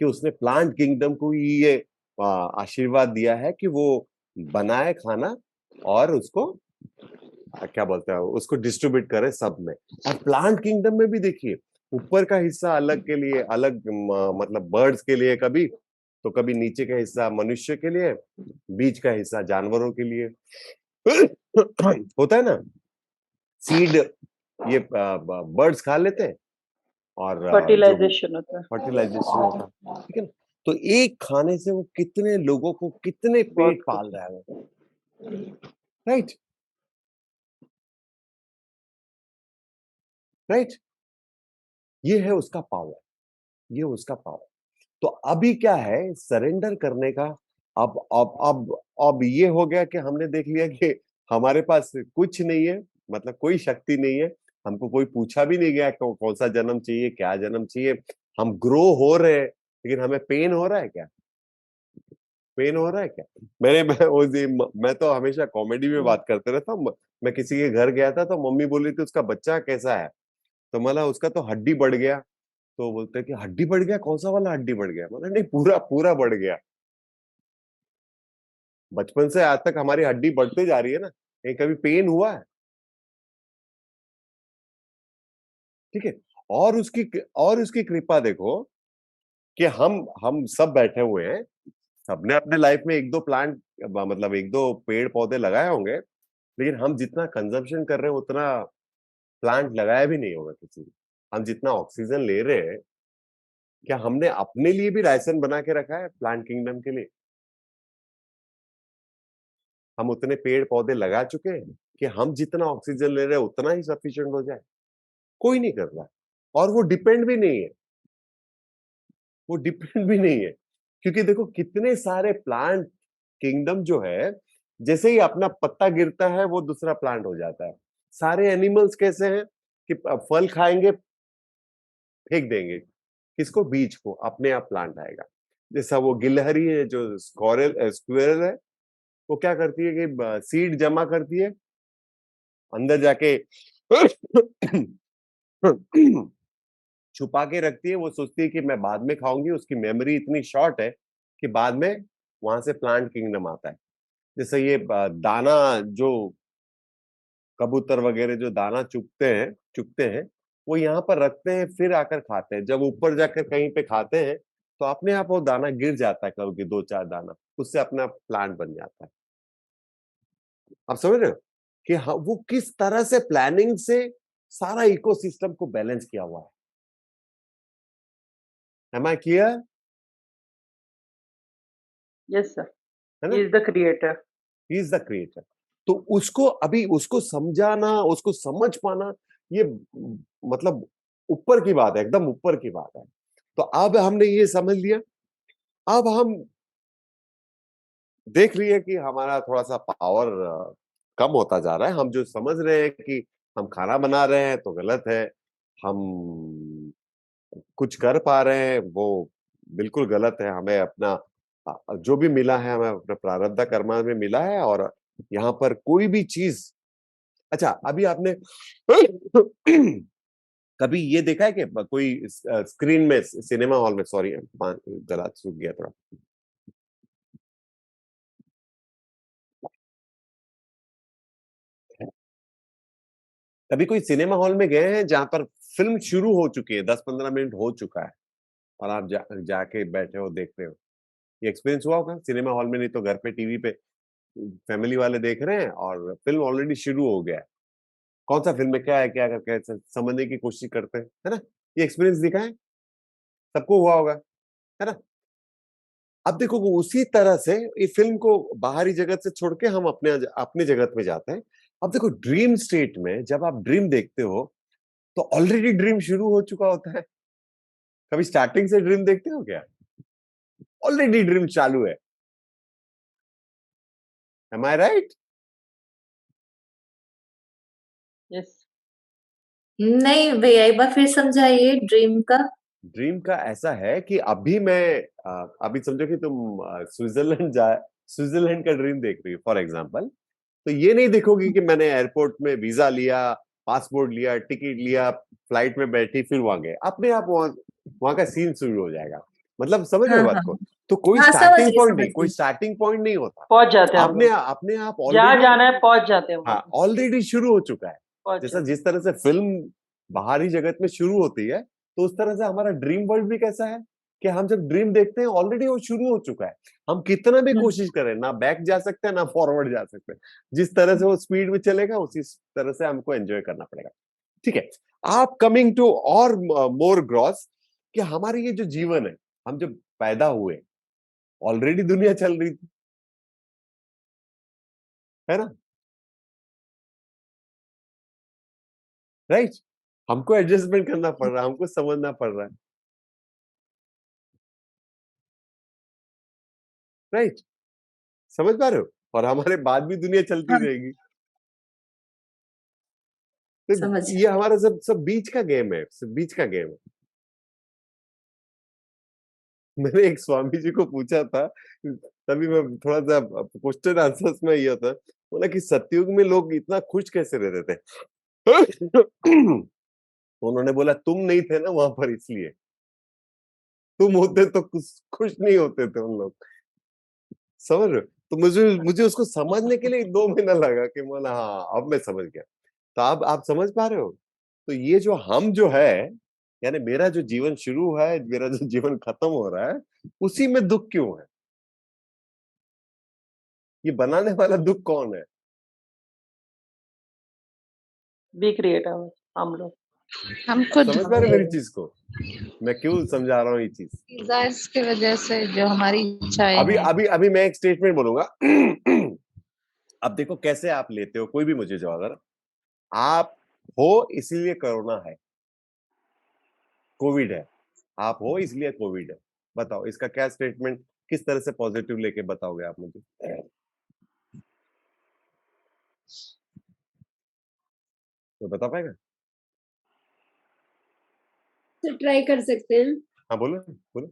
कि उसने प्लांट किंगडम को ये आशीर्वाद दिया है कि वो बनाए खाना और उसको क्या बोलते हैं, उसको डिस्ट्रीब्यूट करे सब में। और प्लांट किंगडम में भी देखिए, ऊपर का हिस्सा अलग के लिए अलग, मतलब बर्ड्स के लिए कभी, तो कभी नीचे का हिस्सा मनुष्य के लिए, बीच का हिस्सा जानवरों के लिए। होता है ना, सीड ये बर्ड्स खा लेते हैं, और जो फर्टिलाइजेशन होता है। फर्टिलाइजेशन होता है, ठीक है ना। तो एक खाने से वो कितने लोगों को, कितने पेट बहुत पाल कुछ। रहा है वो, राइट, राइट। ये है उसका पावर, ये उसका पावर। तो अभी क्या है, सरेंडर करने का। अब ये हो गया कि हमने देख लिया कि हमारे पास कुछ नहीं है, मतलब कोई शक्ति नहीं है। हमको कोई पूछा भी नहीं गया कौन सा जन्म चाहिए, क्या जन्म चाहिए। हम ग्रो हो रहे हैं, लेकिन हमें पेन हो रहा है क्या? पेन हो रहा है क्या? मैं तो हमेशा कॉमेडी में बात करते रहता हूँ। मैं किसी के घर गया था, तो मम्मी बोली थी उसका बच्चा कैसा है, तो मला उसका तो हड्डी बढ़ गया। तो बोलते हैं कि हड्डी बढ़ गया, कौन सा वाला हड्डी बढ़ गया? मतलब नहीं, पूरा पूरा बढ़ गया। बचपन से आज तक हमारी हड्डी बढ़ते जा रही है ना, कहीं कभी पेन हुआ है? ठीक है। और उसकी कृपा देखो कि हम सब बैठे हुए हैं, सबने अपने लाइफ में एक दो प्लांट, मतलब एक दो पेड़ पौधे लगाए होंगे, लेकिन हम जितना कंजम्पशन कर रहे हैं उतना प्लांट लगाया भी नहीं होगा किसी ने। हम जितना ऑक्सीजन ले रहे हैं, क्या हमने अपने लिए भी रायसन बना के रखा है प्लांट किंगडम के लिए? हम उतने पेड़ पौधे लगा चुके हैं कि हम जितना ऑक्सीजन ले रहे हैं उतना ही सफिशिएंट हो जाए? कोई नहीं कर रहा। और वो डिपेंड भी नहीं है, वो डिपेंड भी नहीं है। क्योंकि देखो कितने सारे प्लांट किंगडम जो है, जैसे ही अपना पत्ता गिरता है वो दूसरा प्लांट हो जाता है। सारे एनिमल्स कैसे हैं कि फल खाएंगे, फेंक देंगे, किसको? बीज को, अपने आप प्लांट आएगा। जैसा वो गिलहरी है जो स्क्वेरल है, वो क्या करती है कि सीड जमा करती है, अंदर जाके छुपा के रखती है। वो सोचती है कि मैं बाद में खाऊंगी, उसकी मेमोरी इतनी शॉर्ट है कि बाद में वहां से प्लांट किंगडम आता है। जैसे ये दाना, जो कबूतर वगैरह जो दाना चुगते हैं, वो यहाँ पर रखते हैं, फिर आकर खाते हैं। जब ऊपर जाकर कहीं पे खाते हैं, तो अपने आप वो दाना गिर जाता है, कभी दो चार दाना, उससे अपना प्लांट बन जाता है। आप समझ रहे हो कि हाँ, वो किस तरह से प्लानिंग से सारा इकोसिस्टम को बैलेंस किया हुआ है। Am I clear? Yes sir. है ही ना। Is the creator. He is the creator. तो उसको समझाना, उसको समझ पाना, ये मतलब ऊपर की बात है, एकदम ऊपर की बात है। तो अब हमने ये समझ लिया। अब हम देख लिए कि हमारा थोड़ा सा पावर कम होता जा रहा है। हम जो समझ रहे हैं कि हम खाना बना रहे हैं तो गलत है, हम कुछ कर पा रहे हैं वो बिल्कुल गलत है। हमें अपना जो भी मिला है हमें अपना प्रारब्ध कर्म में मिला है, और यहाँ पर कोई भी चीज। अच्छा, अभी आपने कभी ये देखा है कि कोई स्क्रीन में, सिनेमा हॉल में, सॉरी गला सूख गया थोड़ा, कभी कोई सिनेमा हॉल में गए हैं जहां पर फिल्म शुरू हो चुकी है, 10-15 मिनट हो चुका है, और आप जाके बैठे हो देख रहे हो? ये एक्सपीरियंस हुआ होगा सिनेमा हॉल में, नहीं तो घर पे टीवी पे फैमिली वाले देख रहे हैं और फिल्म ऑलरेडी शुरू हो गया है। कौन सा फिल्म है, क्या है, क्या करके समझने की कोशिश करते हैं, है ना? ये एक्सपीरियंस दिखा है, सबको हुआ होगा, है ना? अब देखो वो उसी तरह से ये फिल्म को बाहरी जगत से छोड़ के हम अपने अपने जगत में जाते हैं। अब देखो ड्रीम स्टेट में जब आप ड्रीम देखते हो तो ऑलरेडी ड्रीम शुरू हो चुका होता है। कभी स्टार्टिंग से ड्रीम देखते हो क्या? ऑलरेडी ड्रीम चालू है। Am I right? यस। नहीं भैया, एक बार फिर समझाइए ड्रीम का। ड्रीम का ऐसा है कि अभी मैं अभी समझो कि तुम स्विट्जरलैंड का ड्रीम देख रही हो फॉर एग्जांपल, तो ये नहीं देखोगी कि मैंने एयरपोर्ट में वीजा लिया, पासपोर्ट लिया, टिकट लिया, फ्लाइट में बैठी, फिर वहां गए, अपने आप वहां का सीन शुरू हो जाएगा। मतलब समझ रहे हाँ हो बात हाँ को? तो कोई हाँ, समझ स्टार्टिंग गई पॉइंट समझ नहीं, कोई गई। स्टार्टिंग पॉइंट नहीं होता। पहुंच जाते हैं हम अपने लोग, अपने आप जहाँ ऑलरेडी, जाना है पहुंच जाते हैं हम हाँ, लोग, ऑलरेडी शुरू हो चुका है। पहुंच जैसा जाते जिस तरह से फिल्म बाहरी जगत में शुरू होती है, तो उस तरह से हमारा ड्रीम वर्ल्ड भी कैसा है कि हम जब ड्रीम देखते हैं ऑलरेडी वो शुरू हो चुका है। हम कितना भी हम्म, कोशिश करें, ना बैक जा सकते हैं ना फॉरवर्ड जा सकते हैं। जिस तरह से वो स्पीड में चलेगा उसी तरह से हमको एंजॉय करना पड़ेगा। ठीक है, आप कमिंग टू और मोर ग्रॉस, कि हमारे ये जो जीवन है, हम जब पैदा हुए ऑलरेडी दुनिया चल रही थी, है ना? राइट? हमको एडजस्टमेंट करना पड़ रहा है, हमको समझना पड़ रहा है। राइट? समझ पा रहे हो? और हमारे बाद भी दुनिया चलती हाँ रहेगी। तो समझ। ये हमारा सब सब बीच का गेम है, सब बीच का गेम है। मैंने एक स्वामी जी को पूछा था, तभी मैं थोड़ा सा क्वेश्चन आंसर्स में ये होता, बोला कि सतयुग में लोग इतना खुश कैसे रहते थे? उन्होंने बोला तुम नहीं थे ना वहां पर, इसलिए। तुम होते तो खुश नहीं होते थे उन लोग। समझ रहे हो? तो मुझे मुझे उसको समझने के लिए 2 महीना लगा कि बोला हाँ अब मैं समझ गया। तो आप समझ पा रहे हो? तो ये जो हम जो है, यानी मेरा जो जीवन शुरू है, मेरा जो जीवन खत्म हो रहा है, उसी में दुख क्यों है? ये बनाने वाला दुख कौन है? बी क्रिएटर हम लोग। हम आप खुद समझ पा रहे हो मेरी चीज को? मैं क्यों समझा रहा हूँ ये चीज? डिजायर्स की वजह से जो हमारी इच्छाएं अभी हैं। अभी अभी मैं एक स्टेटमेंट बोलूंगा। अब देखो कैसे आप लेते हो, कोई भी मुझे जवाब दे। आप हो इसलिए कोरोना है, कोविड है। आप हो इसलिए कोविड है। बताओ इसका क्या स्टेटमेंट, किस तरह से पॉजिटिव लेके बताओगे आप मुझे? तो बता पाएगा? तो ट्राई कर सकते हैं। हाँ बोलो बोलो।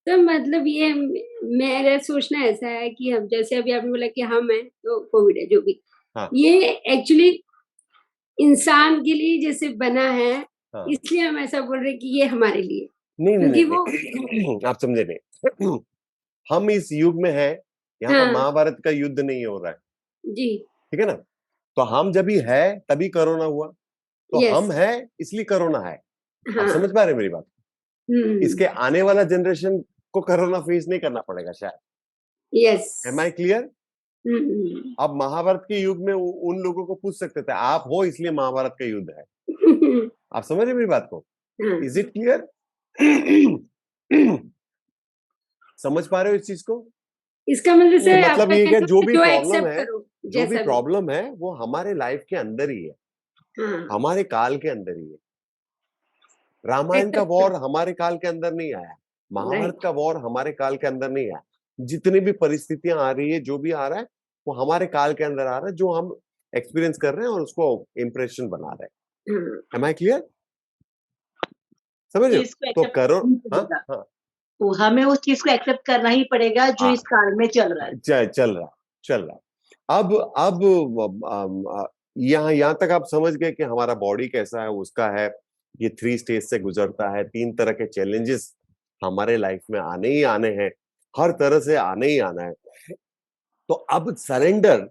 तो मतलब ये मेरा सोचना ऐसा है कि हम जैसे अभी आपने बोला कि हम हैं तो कोविड है जो भी, हाँ ये एक्चुअली इंसान के लिए जैसे बना है, हाँ, इसलिए हम ऐसा बोल रहे हैं कि ये हमारे लिए, नहीं नहीं क्योंकि नहीं, वो नहीं। आप समझे नहीं। हम इस युग में हैं, यहाँ पर हाँ महाभारत का युद्ध नहीं हो रहा है, जी ठीक है ना? तो हम जब भी है तभी कोरोना हुआ, तो यस हम है इसलिए कोरोना है। आप हाँ समझ पा रहे हैं मेरी बात? हम्म इसके आने वाला जनरेशन को कोरोना फेस नहीं करना पड़ेगा शायद। Yes am I clear? हम्म अब महाभारत के युग में उन लोगों को पूछ सकते थे, आप हो इसलिए महाभारत का युद्ध है। आप समझ रहे हैं मेरी बात को? हाँ, इज इट क्लियर? समझ पा रहे हो इस चीज को? इसका मतलब तो से मतलब आपका ये कहना है, जो है भी जो प्रॉब्लम एक्सेप्ट है, करो जो भी जैसा भी प्रॉब्लम है वो हमारे लाइफ के अंदर ही है, हाँ हमारे काल के अंदर ही है। रामायण का एक्सेप्ट वॉर करो हमारे काल के अंदर नहीं आया, महाभारत राइट का वॉर हमारे काल के अंदर नहीं आया। जितनी भी परिस्थितियां आ रही है, जो भी आ रहा है वो हमारे काल के अंदर आ रहा है, जो हम एक्सपीरियंस कर रहे हैं और उसको इम्प्रेशन बना रहे हैं। हाँ एम आई क्लियर? समझ रहे हो? चीज को तो एक्सेप्ट करो। करना ही हाँ पड़ेगा, हाँ तो हमें उस चीज को एक्सेप्ट करना ही पड़ेगा जो हाँ, इस काल में चल रहा है। चल रहा। अब यहाँ तक आप समझ गए कि हमारा बॉडी कैसा है, उसका है, ये 3 स्टेज से गुजरता है, 3 तरह के चैलेंजेस हमारे लाइफ में आने ही आने हैं, हर तरह से आने ही आना है। तो अब सरेंडर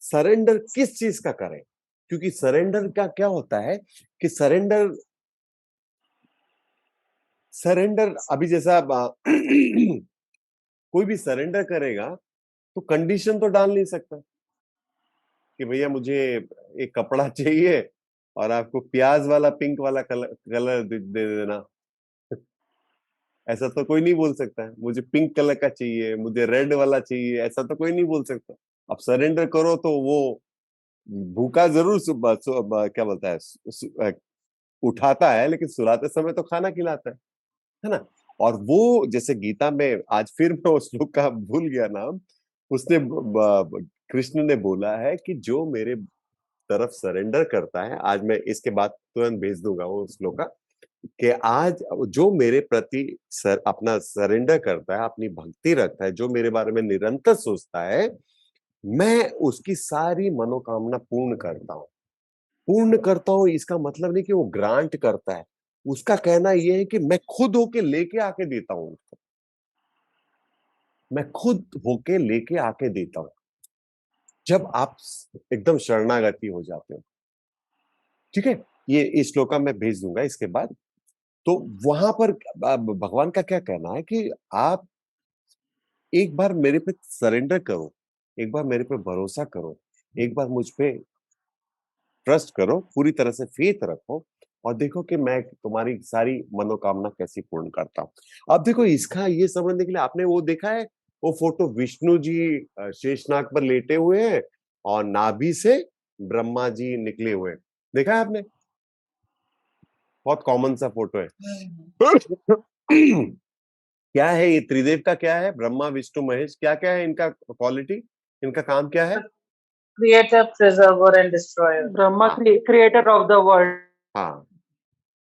सरेंडर किस चीज का करें? क्योंकि सरेंडर का क्या होता है कि सरेंडर सरेंडर अभी जैसा कोई भी सरेंडर करेगा तो कंडीशन तो डाल नहीं सकता कि भैया मुझे एक कपड़ा चाहिए और आपको प्याज वाला पिंक वाला कलर दे देना। ऐसा तो कोई नहीं बोल सकता है। मुझे पिंक कलर का चाहिए, मुझे रेड वाला चाहिए, ऐसा तो कोई नहीं बोल सकता। अब सरेंडर करो तो वो भूखा जरूर क्या बोलता है उठाता है, लेकिन सुलाते समय तो खाना खिलाता है ना। और वो जैसे गीता में, आज फिर मैं उस श्लोक का भूल गया नाम, उसने कृष्ण ने बोला है कि जो मेरे तरफ सरेंडर करता है, आज मैं इसके बाद तुरंत भेज दूंगा वो श्लोका, कि आज जो मेरे प्रति अपना सरेंडर करता है, अपनी भक्ति रखता है, जो मेरे बारे में निरंतर सोचता है, मैं उसकी सारी मनोकामना पूर्ण करता हूं। इसका मतलब नहीं कि वो ग्रांट करता है, उसका कहना यह है कि मैं खुद होके लेके आके देता हूं उसको, मैं खुद होके लेके आके देता हूं। जब आप एकदम शरणागति हो जाते हो, ठीक है, ये इस श्लोका मैं भेज दूंगा इसके बाद। तो वहां पर भगवान का क्या कहना है कि आप एक बार मेरे पे सरेंडर करो, एक बार मेरे पे भरोसा करो, एक बार मुझ पे ट्रस्ट करो, पूरी तरह से फेथ रखो, और देखो कि मैं तुम्हारी सारी मनोकामना कैसी पूर्ण करता हूं। अब देखो, इसका ये समझने के लिए आपने वो देखा है, वो फोटो विष्णु जी शेषनाग पर लेटे हुए हैं और नाभि से ब्रह्मा जी निकले हुए हैं, देखा है आपने? बहुत कॉमन सा फोटो है। क्या है ये त्रिदेव का? क्या है ब्रह्मा विष्णु महेश, क्या क्या है इनका क्वालिटी, इनका काम क्या है? creator, preserver, and destroyer. Brahma हाँ creator of the world. हाँ,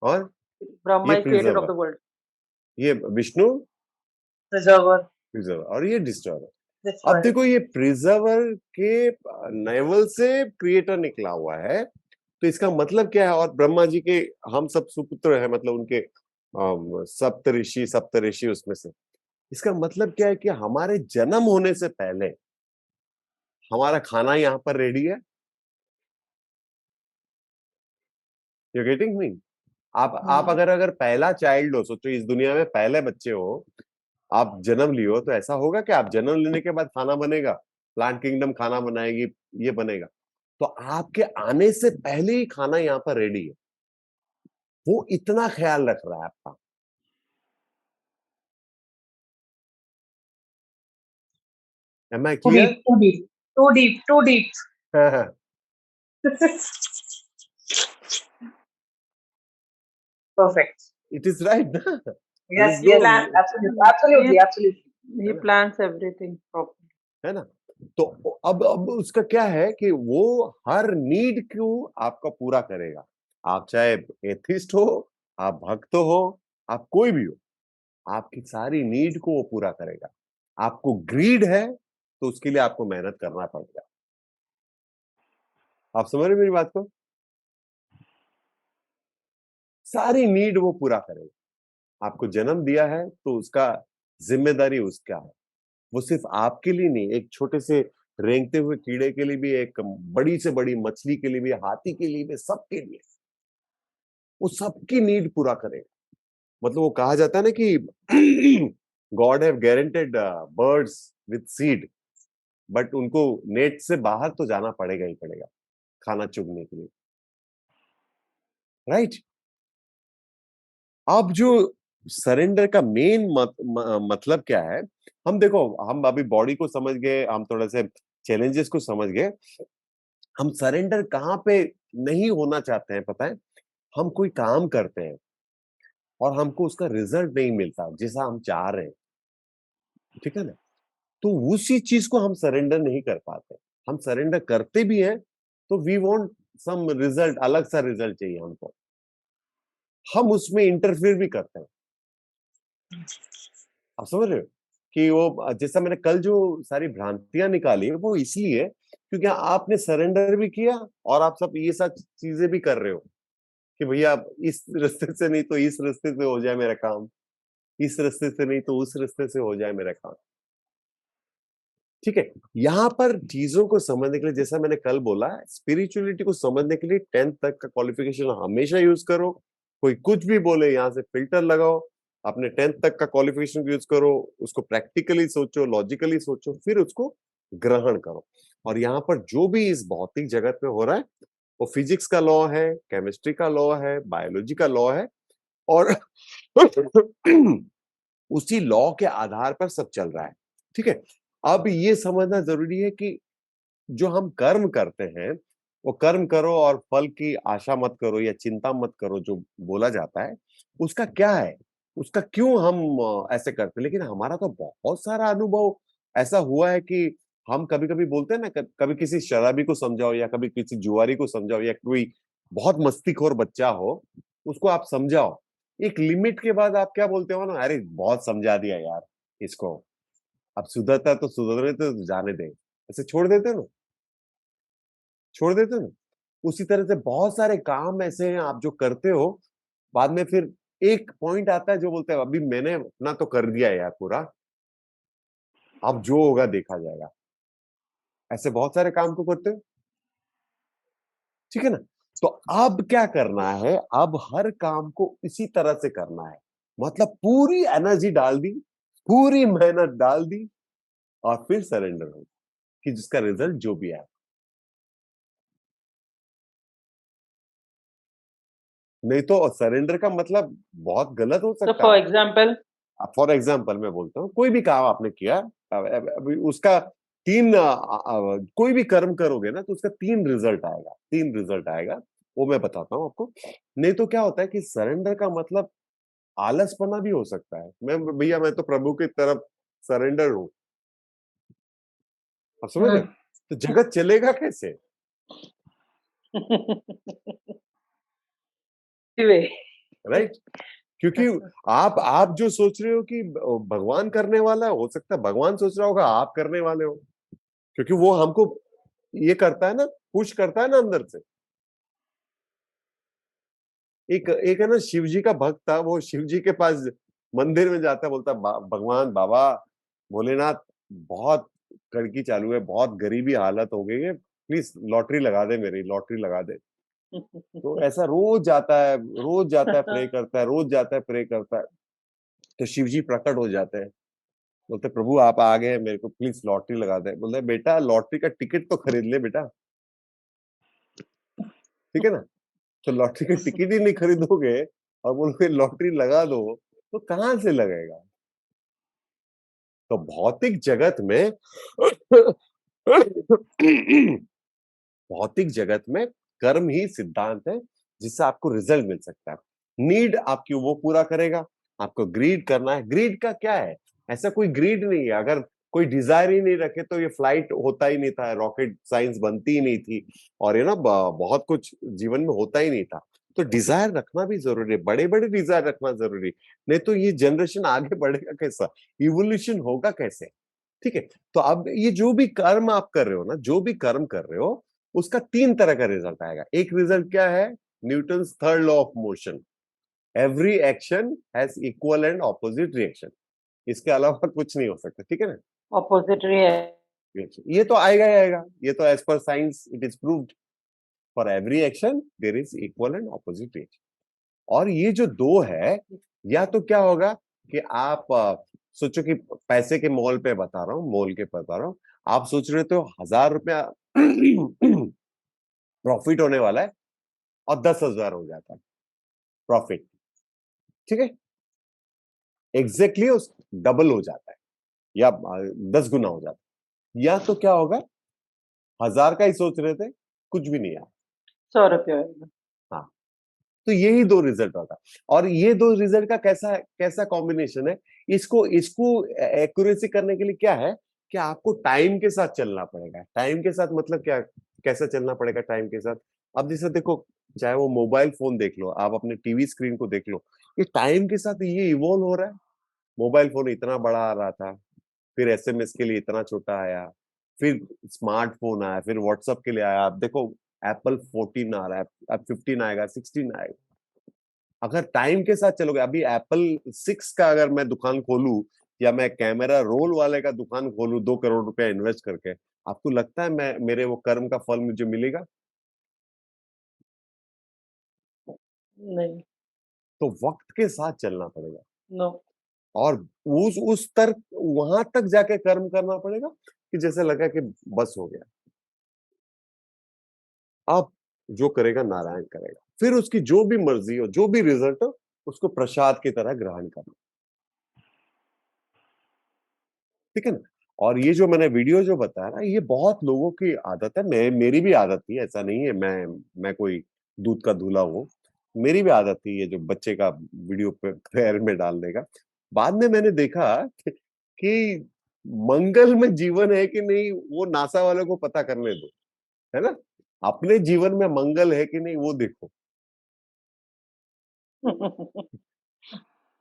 और Brahma ये is creator of preserver, the world. ये विष्णु Preserver, प्रिजर्वर, और ये डिस्ट्रॉयर। अब destroyer. देखो, ये प्रिजर्वर के नेवल से क्रिएटर निकला हुआ है, तो इसका मतलब क्या है? और ब्रह्मा जी के हम सब सुपुत्र हैं, मतलब उनके सप्तऋषि उसमें से। इसका मतलब क्या है कि हमारे जन्म होने से पहले हमारा खाना यहाँ पर रेडी है। You getting me? आप अगर पहला चाइल्ड हो, सोचो इस दुनिया में पहले बच्चे हो, आप जन्म लियो, तो ऐसा होगा कि आप जन्म लेने के बाद खाना बनेगा, प्लांट किंगडम खाना बनाएगी, ये बनेगा? तो आपके आने से पहले ही खाना यहाँ पर रेडी है। वो इतना ख्याल रख रहा है आपका। Am I Too clear? deep, too deep, too deep, too deep. Perfect. It is right, na? Yes, There's yes, no- absolutely, absolutely, absolutely. He plans everything properly. है ना? तो अब उसका क्या है कि वो हर नीड को आपका पूरा करेगा। आप चाहे एथिस्ट हो, आप भक्त हो, आप कोई भी हो, आपकी सारी नीड को वो पूरा करेगा। आपको ग्रीड है तो उसके लिए आपको मेहनत करना पड़ेगा। आप समझ रहे हैं मेरी बात को? सारी नीड वो पूरा करेगा। आपको जन्म दिया है तो उसका जिम्मेदारी उसका है। वो सिर्फ आपके लिए नहीं, एक छोटे से रेंगते हुए कीड़े के लिए भी, एक बड़ी से बड़ी मछली के लिए भी, हाथी के लिए भी, सबके लिए वो सबकी नीड पूरा करेगा। मतलब वो कहा जाता है ना कि God have guaranteed birds with seed, but उनको नेट से बाहर तो जाना पड़ेगा ही पड़ेगा खाना चुगने के लिए, राइट? अब जो सरेंडर का मेन मतलब क्या है? हम देखो, हम अभी बॉडी को समझ गए, हम थोड़ा से चैलेंजेस को समझ गए। हम सरेंडर कहाँ पे नहीं होना चाहते हैं पता है? हम कोई काम करते हैं और हमको उसका रिजल्ट नहीं मिलता जैसा हम चाह रहे हैं, ठीक है ना? तो उसी चीज को हम सरेंडर नहीं कर पाते। हम सरेंडर करते भी हैं तो वी वांट सम रिजल्ट, अलग सा रिजल्ट चाहिए हमको, हम उसमें इंटरफेयर भी करते हैं। आप समझ रहे हो कि वो जैसा मैंने कल जो सारी भ्रांतियां निकाली वो इसलिए क्योंकि आपने सरेंडर भी किया और आप सब ये सब चीजें भी कर रहे हो कि भैया इस रास्ते से नहीं तो इस रास्ते से हो जाए मेरा काम, इस रास्ते से नहीं तो उस रास्ते से हो जाए मेरा काम। ठीक है, यहाँ पर चीजों को समझने के लिए, जैसा मैंने कल बोला, स्पिरिचुअलिटी को समझने के लिए 10th तक का क्वालिफिकेशन हमेशा यूज करो। कोई कुछ भी बोले यहाँ से फिल्टर लगाओ, अपने 10th तक का क्वालिफिकेशन यूज करो, उसको प्रैक्टिकली सोचो, लॉजिकली सोचो, फिर उसको ग्रहण करो। और यहाँ पर जो भी इस भौतिक जगत में हो रहा है वो फिजिक्स का लॉ है, केमिस्ट्री का लॉ है, बायोलॉजी का लॉ है, और उसी लॉ के आधार पर सब चल रहा है। ठीक है, अब ये समझना जरूरी है कि जो हम कर्म करते हैं वो कर्म करो और फल की आशा मत करो या चिंता मत करो, जो बोला जाता है उसका क्या है, उसका क्यों हम ऐसे करते हैं। लेकिन हमारा तो बहुत सारा अनुभव ऐसा हुआ है कि हम कभी कभी बोलते हैं ना, कभी किसी शराबी को समझाओ या कभी किसी जुआरी को समझाओ या कोई बहुत मस्तीखोर बच्चा हो उसको आप समझाओ, एक लिमिट के बाद आप क्या बोलते हो ना, अरे बहुत समझा दिया यार इसको, अब सुधरता तो सुधरने तो जाने दे, ऐसे छोड़ देते हो ना, छोड़ देते हो ना। उसी तरह से बहुत सारे काम ऐसे हैं आप जो करते हो, बाद में फिर एक पॉइंट आता है जो बोलते हैं अभी मैंने अपना तो कर दिया यार पूरा, अब जो होगा देखा जाएगा। ऐसे बहुत सारे काम को करते हो, ठीक है ना। तो अब क्या करना है, अब हर काम को इसी तरह से करना है, मतलब पूरी एनर्जी डाल दी, पूरी मेहनत डाल दी और फिर सरेंडर हो कि जिसका रिजल्ट जो भी आए। नहीं तो सरेंडर का मतलब बहुत गलत हो So सकता for है। example, फॉर एग्जाम्पल मैं बोलता हूँ, कोई भी काम आपने किया, अभी उसका कोई भी कर्म करोगे ना तो उसका 3 रिजल्ट आएगा, 3 रिजल्ट आएगा, वो मैं बताता हूँ आपको। नहीं तो क्या होता है कि सरेंडर का मतलब आलसपना भी हो सकता है, मैं भैया मैं तो प्रभु की तरफ सरेंडर हूँ, आप समझ रहे हो? तो जगत चलेगा कैसे? anyway, राइट, क्योंकि आप जो सोच रहे हो कि भगवान करने वाला है, हो सकता है भगवान सोच रहा होगा आप करने वाले हो, क्योंकि वो हमको ये करता है ना, पुश करता है ना अंदर से। एक एक है ना शिव जी का भक्त था, वो शिव जी के पास मंदिर में जाता है, बोलता भगवान बाबा भोलेनाथ बहुत कड़की चालू है, बहुत गरीबी हालत हो गई है, प्लीज लॉटरी लगा दे, मेरी लॉटरी लगा दे। तो ऐसा रोज जाता है, रोज जाता है, प्रे करता है, रोज जाता है, प्रे करता है। तो शिव जी प्रकट हो जाते हैं, बोलते प्रभु आप आ गए, मेरे को प्लीज लॉटरी लगा दे। बोलते बेटा लॉटरी का टिकट तो खरीद ले बेटा, ठीक है ना। तो लॉटरी का टिकट ही नहीं खरीदोगे और बोलोगे लॉटरी लगा दो, तो कहां से लगेगा। तो भौतिक जगत में भौतिक जगत में कर्म ही सिद्धांत है जिससे आपको रिजल्ट मिल सकता है। नीड आपकी वो पूरा करेगा, आपको ग्रीड करना है। ग्रीड का क्या है, ऐसा कोई ग्रीड नहीं है, अगर कोई डिजायर ही नहीं रखे तो ये फ्लाइट होता ही नहीं था, रॉकेट साइंस बनती ही नहीं थी, और ये ना बहुत कुछ जीवन में होता ही नहीं था। तो डिजायर रखना भी जरूरी है, बड़े बड़े डिजायर रखना जरूरी, नहीं तो ये जनरेशन आगे बढ़ेगा कैसा, इवोल्यूशन होगा कैसे। ठीक है, तो अब ये जो भी कर्म आप कर रहे हो ना, जो भी कर्म कर रहे हो उसका 3 तरह का रिजल्ट आएगा। एक रिजल्ट क्या है, Newton's third law of motion, every action has equal and opposite reaction, इसके अलावा कुछ नहीं हो सकता, ठीक है ना। opposite reaction. ये तो आएगा ही आएगा, ये तो as per science it is proved, for every action there is equal and opposite reaction. और ये जो दो है, या तो क्या होगा कि आप सोचो कि पैसे के मोल पे बता रहा हूं, मोल के बता रहा हूं, आप सोच रहे हो 1000 रुपया प्रॉफिट होने वाला है और 10,000 हो जाता है प्रॉफिट, ठीक है, एग्जैक्टली उस डबल हो जाता है या 10 गुना हो जाता है। या तो क्या होगा, 1000 का ही सोच रहे थे, कुछ भी नहीं आया। 100 रुपये होगा। हाँ, तो यही दो रिजल्ट होगा। और ये दो रिजल्ट का कैसा कैसा कॉम्बिनेशन है, इसको इसको एक्यूरेसी करने के लिए क्या है कि आपको टाइम के साथ चलना पड़ेगा। टाइम के साथ मतलब क्या, कैसा चलना पड़ेगा टाइम के साथ। अब जैसे देखो, चाहे वो मोबाइल फोन देख लो, आप अपने टीवी स्क्रीन को देख लो, ये टाइम के साथ ये इवॉल्व हो रहा है। मोबाइल फोन इतना बड़ा आ रहा था, फिर एसएमएस के लिए इतना छोटा आया, फिर स्मार्टफोन आया, फिर व्हाट्सएप के लिए आया। आप देखो एप्पल 14 आ रहा है, अब 15 आएगा, 16 आएगा। अगर टाइम के साथ चलोगे, अभी एप्पल 6 का अगर मैं दुकान खोलूं, या मैं कैमरा रोल वाले का दुकान खोलूं 2 करोड़ रुपया इन्वेस्ट करके, आपको लगता है मैं मेरे वो कर्म का फल मुझे मिलेगा? नहीं। तो वक्त के साथ चलना पड़ेगा, नो। और उस तक वहां तक जाके कर्म करना पड़ेगा कि जैसे लगा कि बस हो गया, अब जो करेगा नारायण करेगा, फिर उसकी जो भी मर्जी हो, जो भी रिजल्ट हो, उसको प्रसाद की तरह ग्रहण करना। ठीक है ना? और ये जो मैंने वीडियो जो बताया ना, ये बहुत लोगों की आदत है, मेरी भी आदत थी, ऐसा नहीं है मैं कोई दूध का धूला हूँ। मेरी भी आदत थी ये जो बच्चे का वीडियो पैर में डालने का। बाद में मैंने देखा कि मंगल में जीवन है कि नहीं, वो नासा वालों को पता करने दो, है ना? अपने जीवन में मंगल है कि नहीं वो देखो।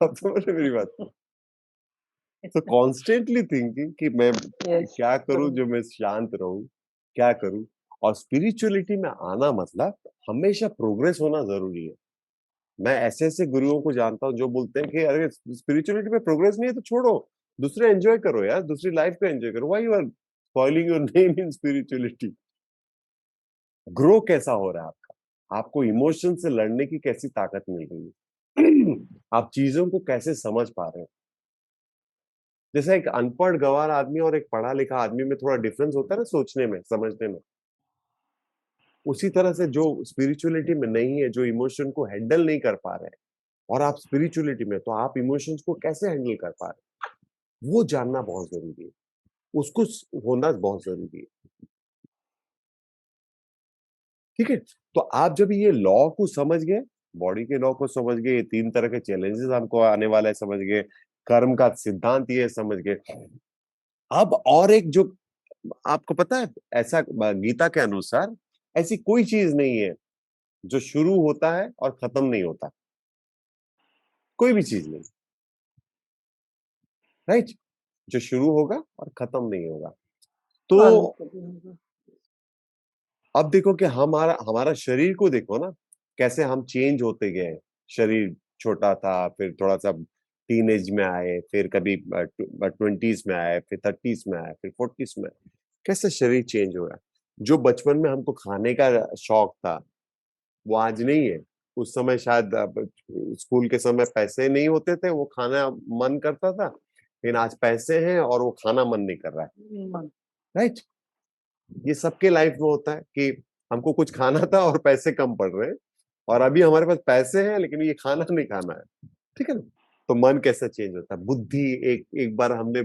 अब समझ रहे मेरी बात? तो कॉन्स्टेंटली थिंकिंग कि मैं यस। क्या करूं जो मैं शांत रहूं, क्या करूं। और स्पिरिचुअलिटी में आना मतलब हमेशा प्रोग्रेस होना जरूरी है। मैं ऐसे ऐसे गुरुओं को जानता हूं जो बोलते हैं कि अरे स्पिरिचुअलिटी में प्रोग्रेस नहीं है तो छोड़ो, दूसरे एंजॉय करो यार, दूसरी लाइफ को एंजॉय करो। Why you are spoiling your name in spirituality? Grow कैसा हो रहा है आपका? आपको इमोशन से लड़ने की कैसी ताकत मिल रही है? आप चीजों को कैसे समझ पा रहे हैं? जैसे एक अनपढ़ गंवार आदमी और एक पढ़ा लिखा आदमी में थोड़ा डिफरेंस होता है ना, सोचने में, समझने में। उसी तरह से जो स्पिरिचुअलिटी में नहीं है, जो इमोशन को हैंडल नहीं कर पा रहे हैं, और आप स्पिरिचुअलिटी में, तो आप इमोशंस को कैसे हैंडल कर पा रहे हैं, वो जानना बहुत जरूरी है, उसको होना बहुत जरूरी है। ठीक है? तो आप जब ये लॉ को समझ गए, बॉडी के लॉ को समझ गए, 3 तरह के चैलेंजेस हमको आने वाले समझ गए, कर्म का सिद्धांत ये समझ गए, अब और एक जो आपको पता है, ऐसा गीता के अनुसार ऐसी कोई चीज नहीं है जो शुरू होता है और खत्म नहीं होता, कोई भी चीज नहीं, राइट? जो शुरू होगा और खत्म नहीं होगा। तो अब देखो कि हमारा हमारा शरीर को देखो ना, कैसे हम चेंज होते गए। शरीर छोटा था, फिर थोड़ा सा टीनेज में आए, फिर कभी 20s में आए, फिर 30s में आए, फिर 40s में आए। कैसे शरीर चेंज हो रहा है। जो बचपन में हमको खाने का शौक था, वो आज नहीं है। उस समय शायद स्कूल के समय पैसे नहीं होते थे, वो खाना मन करता था, लेकिन आज पैसे हैं और वो खाना मन नहीं कर रहा है, राइट? ये सबके लाइफ में होता है कि हमको कुछ खाना था और पैसे कम पड़ रहे हैं, और अभी हमारे पास पैसे हैं लेकिन ये खाना नहीं खाना है। ठीक है ना? तो मन कैसे चेंज होता है। बुद्धि, एक एक बार हमने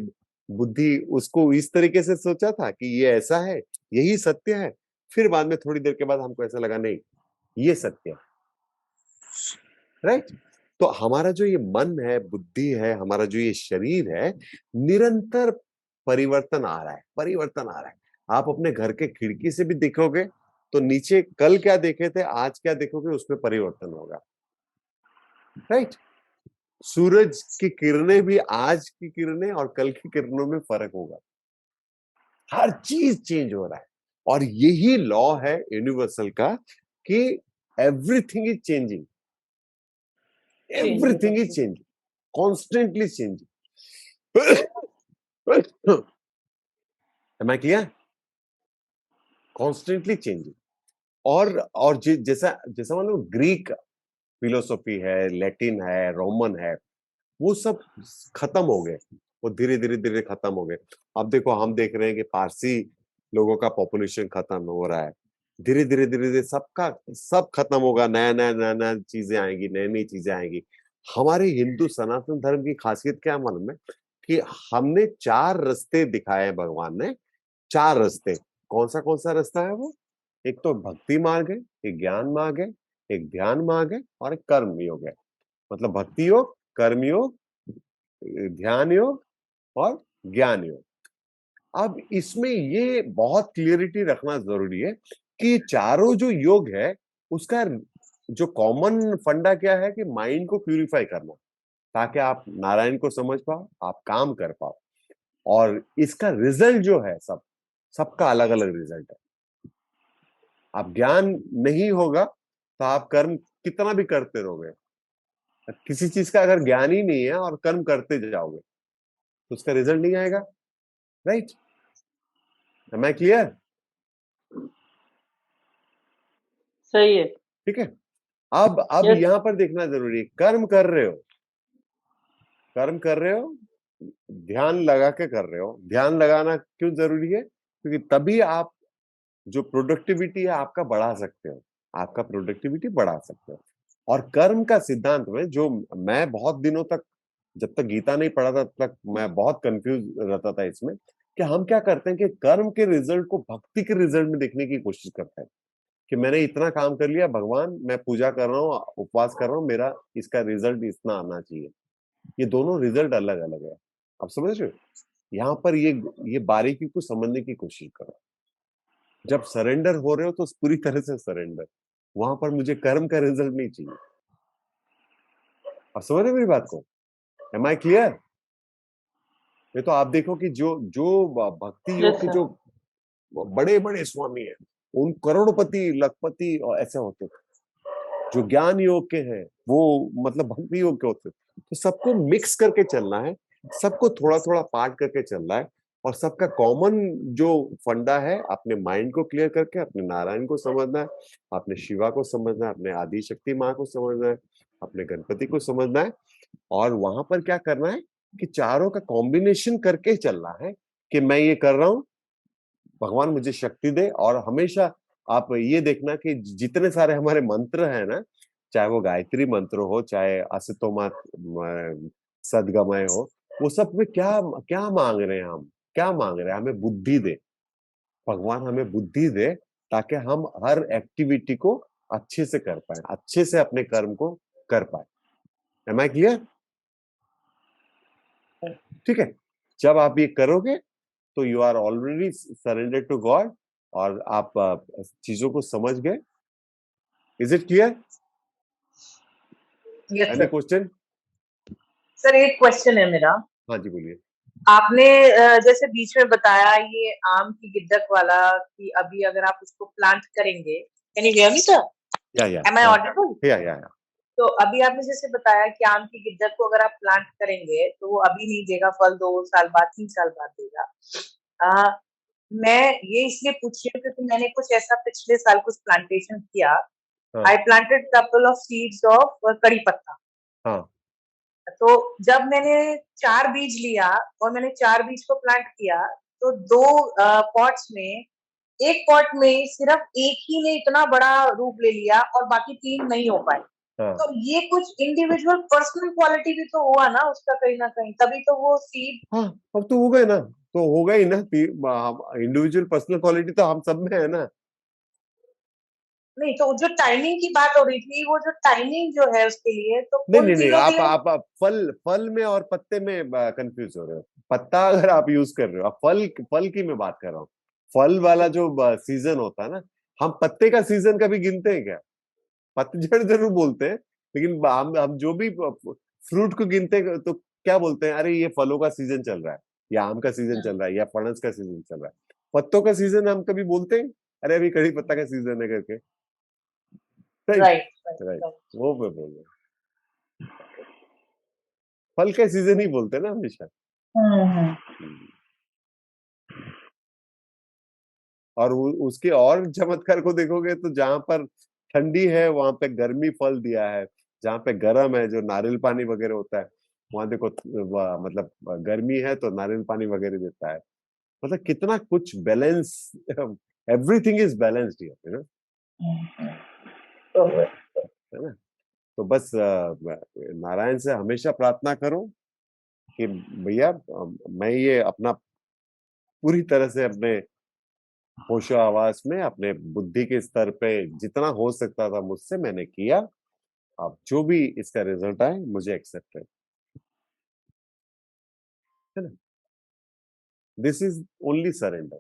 बुद्धि उसको इस तरीके से सोचा था कि ये ऐसा है, यही सत्य है, फिर बाद में थोड़ी देर के बाद हमको ऐसा लगा नहीं, ये सत्य है, राइट? तो हमारा जो ये मन है, बुद्धि है, हमारा जो ये शरीर है, निरंतर परिवर्तन आ रहा है, परिवर्तन आ रहा है। आप अपने घर के खिड़की से भी देखोगे तो नीचे कल क्या देखे थे, आज क्या देखोगे, उसमें परिवर्तन होगा, राइट? सूरज की किरणें भी आज की किरणें और कल की किरणों में फर्क होगा। हर चीज चेंज हो रहा है, और यही लॉ है यूनिवर्सल का कि everything is changing, everything is changing, constantly changing. Am I clear? Constantly changing. और जैसा जैसा मान लो ग्रीक फिलोसॉफी है, लैटिन है, रोमन है, वो सब खत्म हो गए, वो धीरे धीरे धीरे खत्म हो गए। अब देखो हम देख रहे हैं कि पारसी लोगों का पॉपुलेशन खत्म हो रहा है, धीरे धीरे धीरे धीरे सबका सब खत्म होगा, नया नया नया नया चीजें आएंगी, नई नई चीजें आएंगी। हमारे हिंदू सनातन धर्म की खासियत क्या मालूम है कि हमने 4 रास्ते दिखाए हैं भगवान ने, 4 रास्ते। कौन सा रास्ता है वो? एक तो भक्ति मार्ग है, एक ज्ञान मार्ग है, एक ध्यान मार्ग है, और एक कर्म योग है। मतलब भक्ति योग, कर्म योग, ध्यान योग और ज्ञान योग। अब इसमें ये बहुत क्लियरिटी रखना जरूरी है जबकि चारों जो योग है उसका जो कॉमन फंडा क्या है कि माइंड को प्यूरिफाई करना, ताकि आप नारायण को समझ पाओ, आप काम कर पाओ। और इसका रिजल्ट जो है सबका अलग अलग रिजल्ट है। आप ज्ञान नहीं होगा तो आप कर्म कितना भी करते रहोगे, किसी चीज का अगर ज्ञान ही नहीं है और कर्म करते जाओगे तो उसका रिजल्ट नहीं आएगा। राइट? Am I clear? सही है। ठीक है। अब Yes. यहां पर देखना जरूरी है, कर्म कर रहे हो, कर्म कर रहे हो, ध्यान लगा के कर रहे हो। ध्यान लगाना क्यों जरूरी है? क्योंकि तभी आप जो प्रोडक्टिविटी है आपका बढ़ा सकते हो, आपका प्रोडक्टिविटी बढ़ा सकते हो। और कर्म का सिद्धांत में जो मैं बहुत दिनों तक, जब तक गीता नहीं पढ़ा था तब तक मैं बहुत कंफ्यूज रहता था इसमें, कि हम क्या करते हैं कि कर्म के रिजल्ट को भक्ति के रिजल्ट में देखने की कोशिश करते हैं कि मैंने इतना काम कर लिया भगवान, मैं पूजा कर रहा हूँ, उपवास कर रहा हूँ, मेरा इसका रिजल्ट इतना आना चाहिए। ये दोनों रिजल्ट अलग अलग है। आप समझ रहे हो? यहाँ पर ये बारीकी को समझने की कोशिश करो। जब सरेंडर हो रहे हो तो पूरी तरह से सरेंडर, वहां पर मुझे कर्म का रिजल्ट नहीं चाहिए। आप समझ रहे हो मेरी बात को? Am I clear? ये तो आप देखो कि जो जो भक्ति योग Yes, के sir. जो बड़े बड़े स्वामी हैं, उन करोड़पति लखपति और ऐसे होते थे। जो ज्ञान योग के हैं वो मतलब भक्ति योग के होते थे। तो सबको मिक्स करके चलना है, सबको थोड़ा थोड़ा पार्ट करके चलना है। और सबका कॉमन जो फंडा है, अपने माइंड को क्लियर करके अपने नारायण को समझना है, अपने शिवा को समझना है, अपने आदि शक्ति माँ को समझना है, अपने गणपति को समझना है। और वहां पर क्या करना है कि चारों का कॉम्बिनेशन करके चलना है कि मैं ये कर रहा हूं, भगवान मुझे शक्ति दे। और हमेशा आप ये देखना कि जितने सारे हमारे मंत्र हैं ना, चाहे वो गायत्री मंत्र हो, चाहे असतोमा सदगमय हो, वो सब में क्या क्या मांग रहे हैं हम? क्या मांग रहे हैं? हमें बुद्धि दे, भगवान हमें बुद्धि दे, ताकि हम हर एक्टिविटी को अच्छे से कर पाए, अच्छे से अपने कर्म को कर पाए। Am I clear? ठीक है। जब आप ये करोगे तो you are already surrender to God, और आप चीजों को समझ गए। Is it clear? Yes any sir. Question? Sir एक क्वेश्चन है मेरा। हाँ जी, बोलिए। आपने जैसे बीच में बताया ये आम की गिद्धक वाला कि अभी अगर आप उसको प्लांट करेंगे, can you hear me sir? या एम आई ऑडिबल? या तो अभी आपने जैसे बताया कि आम की गिद्धक को अगर आप प्लांट करेंगे तो वो अभी नहीं देगा फल, 2 साल बाद, 3 साल बाद देगा। मैं ये इसलिए पूछ रही हूँ क्योंकि मैंने कुछ ऐसा पिछले साल कुछ प्लांटेशन किया। हाँ I planted couple of seeds of कड़ी पत्ता। हाँ तो जब मैंने 4 बीज लिया और मैंने 4 बीज को प्लांट किया, तो 2 पॉट्स में, एक पॉट में सिर्फ एक ही ने इतना बड़ा रूप ले लिया और बाकी 3 नहीं हो पाए। हाँ तो ये कुछ इंडिविजुअल पर्सनल क्वालिटी भी तो हुआ ना उसका कहीं ना कहीं, तभी तो वो सीड। हाँ, अब तो हो गए ना, तो हो गई ना। इंडिविजुअल पर्सनल क्वालिटी तो हम सब में है ना। नहीं, तो जो टाइमिंग की बात हो रही थी, वो जो टाइमिंग जो है उसके लिए, तो नहीं उन नहीं नहीं, तीनों के लिए। आप फल में और पत्ते में कंफ्यूज हो रहे हो। पत्ता अगर आप यूज कर रहे हो, आप फल की मैं बात कर रहा हूँ। फल वाला जो सीजन होता है ना, हम पत्ते का सीजन कभी गिनते हैं क्या? पतझड़ जरूर बोलते हैं, लेकिन हम जो भी फ्रूट को गिनते हैं तो क्या बोलते हैं? अरे ये फलों का सीजन चल रहा है, या आम का सीजन चल रहा है, या फणस का सीजन चल रहा है। पत्तों का सीजन हम कभी बोलते हैं? अरे अभी कड़ी पत्ता का सीजन है करके। Right right right, right. वो मैं बोल रहा हूँ। फल का सीजन ही बोलते हैं ना हमेशा। और उसके और चमत्कार को देखोगे तो जहां पर ठंडी है वहां पे गर्मी फल दिया है, जहां पे गर्म है जो नारियल पानी वगैरह होता है, वहां देखो मतलब गर्मी है तो नारियल पानी वगैरह देता है। मतलब कितना कुछ balance, everything is balanced here, है ना? तो बस नारायण से हमेशा प्रार्थना करो कि भैया मैं ये अपना पूरी तरह से अपने होशो आवास में, अपने बुद्धि के स्तर पे जितना हो सकता था मुझसे मैंने किया। अब जो भी इसका रिजल्ट आए मुझे एक्सेप्ट है ना? This is only surrender.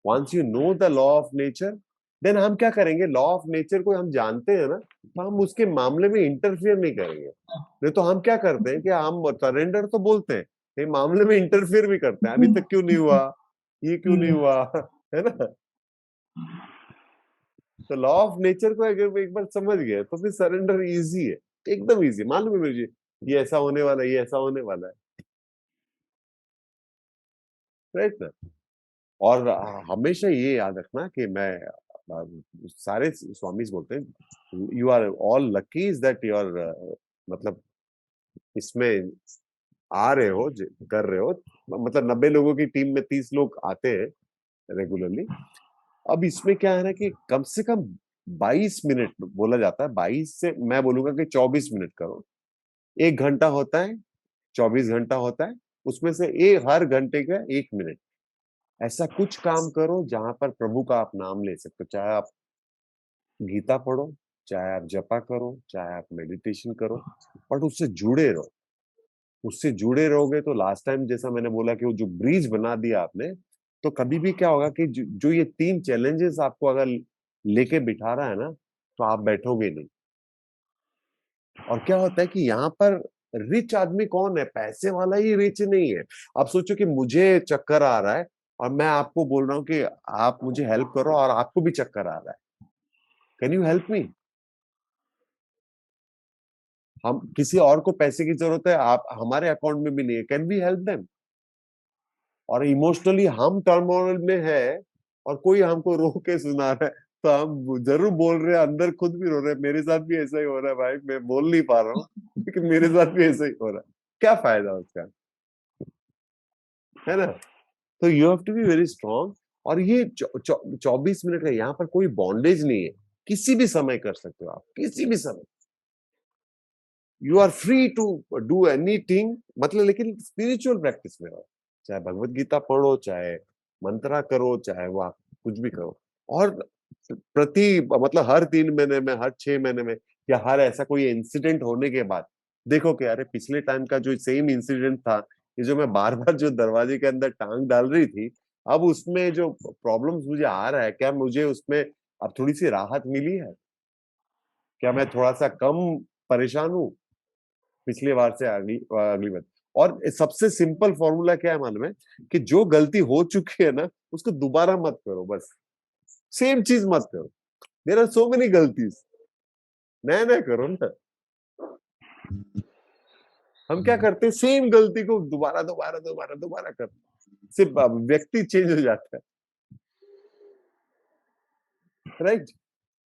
Once you know the law of nature, then हम क्या करेंगे, लॉ ऑफ नेचर को हम जानते हैं ना, तो हम उसके मामले में इंटरफियर नहीं करेंगे। नहीं तो हम क्या करते हैं कि हम सरेंडर तो बोलते हैं, ये मामले में इंटरफियर भी करते हैं, अभी तक क्यों नहीं हुआ, ये क्यों नहीं हुआ, है ना। तो लॉ ऑफ नेचर को अगर एक बार समझ गए तो फिर सरेंडर इजी है, एकदम इजी। मालूम है मुझे ये ऐसा होने वाला है, ये ऐसा होने वाला है, राइट ना। और हमेशा ये याद रखना कि मैं सारे स्वामी बोलते हैं you are all lucky is that you are मतलब इसमें आ रहे हो, कर रहे हो। मतलब 90 लोगों की टीम में 30 लोग आते हैं रेगुलरली। अब इसमें क्या है ना कि कम से कम 22 मिनट बोला जाता है, 22 से मैं बोलूंगा कि 24 मिनट करो। 1 घंटा होता है, 24 घंटा होता है, उसमें से हर घंटे का 1 मिनट ऐसा कुछ काम करो जहां पर प्रभु का आप नाम ले सकते हो। चाहे आप गीता पढ़ो, चाहे आप जपा करो, चाहे आप मेडिटेशन करो, बट उससे जुड़े रहो। उससे जुड़े रहोगे तो लास्ट टाइम जैसा मैंने बोला कि वो जो ब्रिज बना दिया आपने, तो कभी भी क्या होगा कि जो ये 3 चैलेंजेस आपको अगर लेके बिठा रहा है ना, तो आप बैठोगे नहीं। और क्या होता है कि यहाँ पर रिच आदमी कौन है, पैसे वाला ही रिच नहीं है। आप सोचो कि मुझे चक्कर आ रहा है और मैं आपको बोल रहा हूँ कि आप मुझे हेल्प करो, और आपको भी चक्कर आ रहा है, कैन यू हेल्प मी। हम किसी और को पैसे की जरूरत है, आप हमारे अकाउंट में भी नहीं है, कैन वी हेल्प देम। और इमोशनली हम टर्मोइल में है और कोई हमको रो के सुना रहा है, तो हम जरूर बोल रहे हैं, अंदर खुद भी रो रहे हैं, मेरे साथ भी ऐसा ही हो रहा है भाई, मैं बोल नहीं पा रहा हूँ लेकिन मेरे साथ भी ऐसा ही हो रहा है, क्या फायदा उसका, है ना। तो you have to be very strong. और ये 24 मिनट का यहाँ पर कोई बॉन्डेज नहीं है, किसी भी समय कर सकते हो आप, किसी भी समय you are free to do anything. मतलब लेकिन स्पिरिचुअल प्रैक्टिस में रहो, चाहे भगवत गीता पढ़ो, चाहे मंत्रा करो, चाहे वो आप कुछ भी करो। और मतलब हर 3 महीने में, हर 6 महीने में, या हर ऐसा कोई इंसिडेंट होने के बाद देखो कि अरे पिछले टाइम का जो सेम इंसिडेंट था, ये जो मैं बार बार जो दरवाजे के अंदर टांग डाल रही थी, अब उसमें जो प्रॉब्लम्स मुझे आ रहा है, क्या मुझे उसमें अब थोड़ी सी राहत मिली है, क्या मैं थोड़ा सा कम परेशान हूँ पिछले बार से अगली अगली बार। और सबसे सिंपल फॉर्मूला क्या है मालूम है, कि जो गलती हो चुकी है ना, उसको दोबारा मत करो, बस सेम चीज मत करो। देयर आर सो मेनी गलतीज, नया नया करो ना। हम क्या करते हैं, सेम गलती को दोबारा दोबारा दोबारा दोबारा करते हैं, सिर्फ व्यक्ति चेंज हो जाता है, राइट।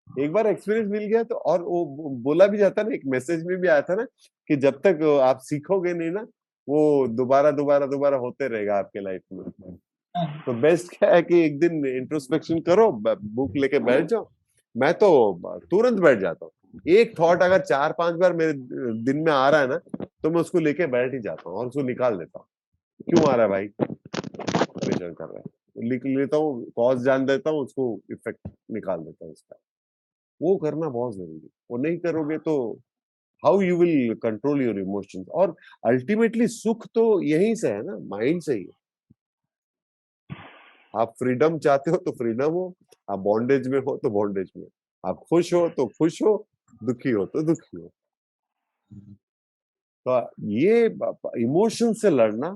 एक बार एक्सपीरियंस मिल गया तो, और वो बोला भी जाता ना, एक मैसेज में भी आया था ना, कि जब तक आप सीखोगे नहीं ना, वो दोबारा दोबारा दोबारा होते रहेगा आपके लाइफ में। तो बेस्ट क्या है कि एक दिन इंट्रोस्पेक्शन करो, बुक लेके बैठ जाओ। मैं तो तुरंत बैठ जाता हूँ, एक थॉट अगर 4-5 बार मेरे दिन में आ रहा है ना, तो मैं उसको लेके बैठ ही जाता हूँ और उसको निकाल देता हूँ। क्यों आ रहा है भाई, परेशान कर रहा है, लिख लेता हूँ, कॉज जान देता हूँ, उसको इफेक्ट निकाल देता हूँ उसका। वो करना बहुत जरूरी है, वो नहीं करोगे तो how you will control your emotions. और अल्टीमेटली सुख तो यहीं से है ना, माइंड से ही है। आप फ्रीडम चाहते हो तो फ्रीडम हो, आप बॉन्डेज में हो तो बॉन्डेज में, आप खुश हो तो खुश हो, दुखी हो तो दुखी हो। तो ये इमोशन से लड़ना,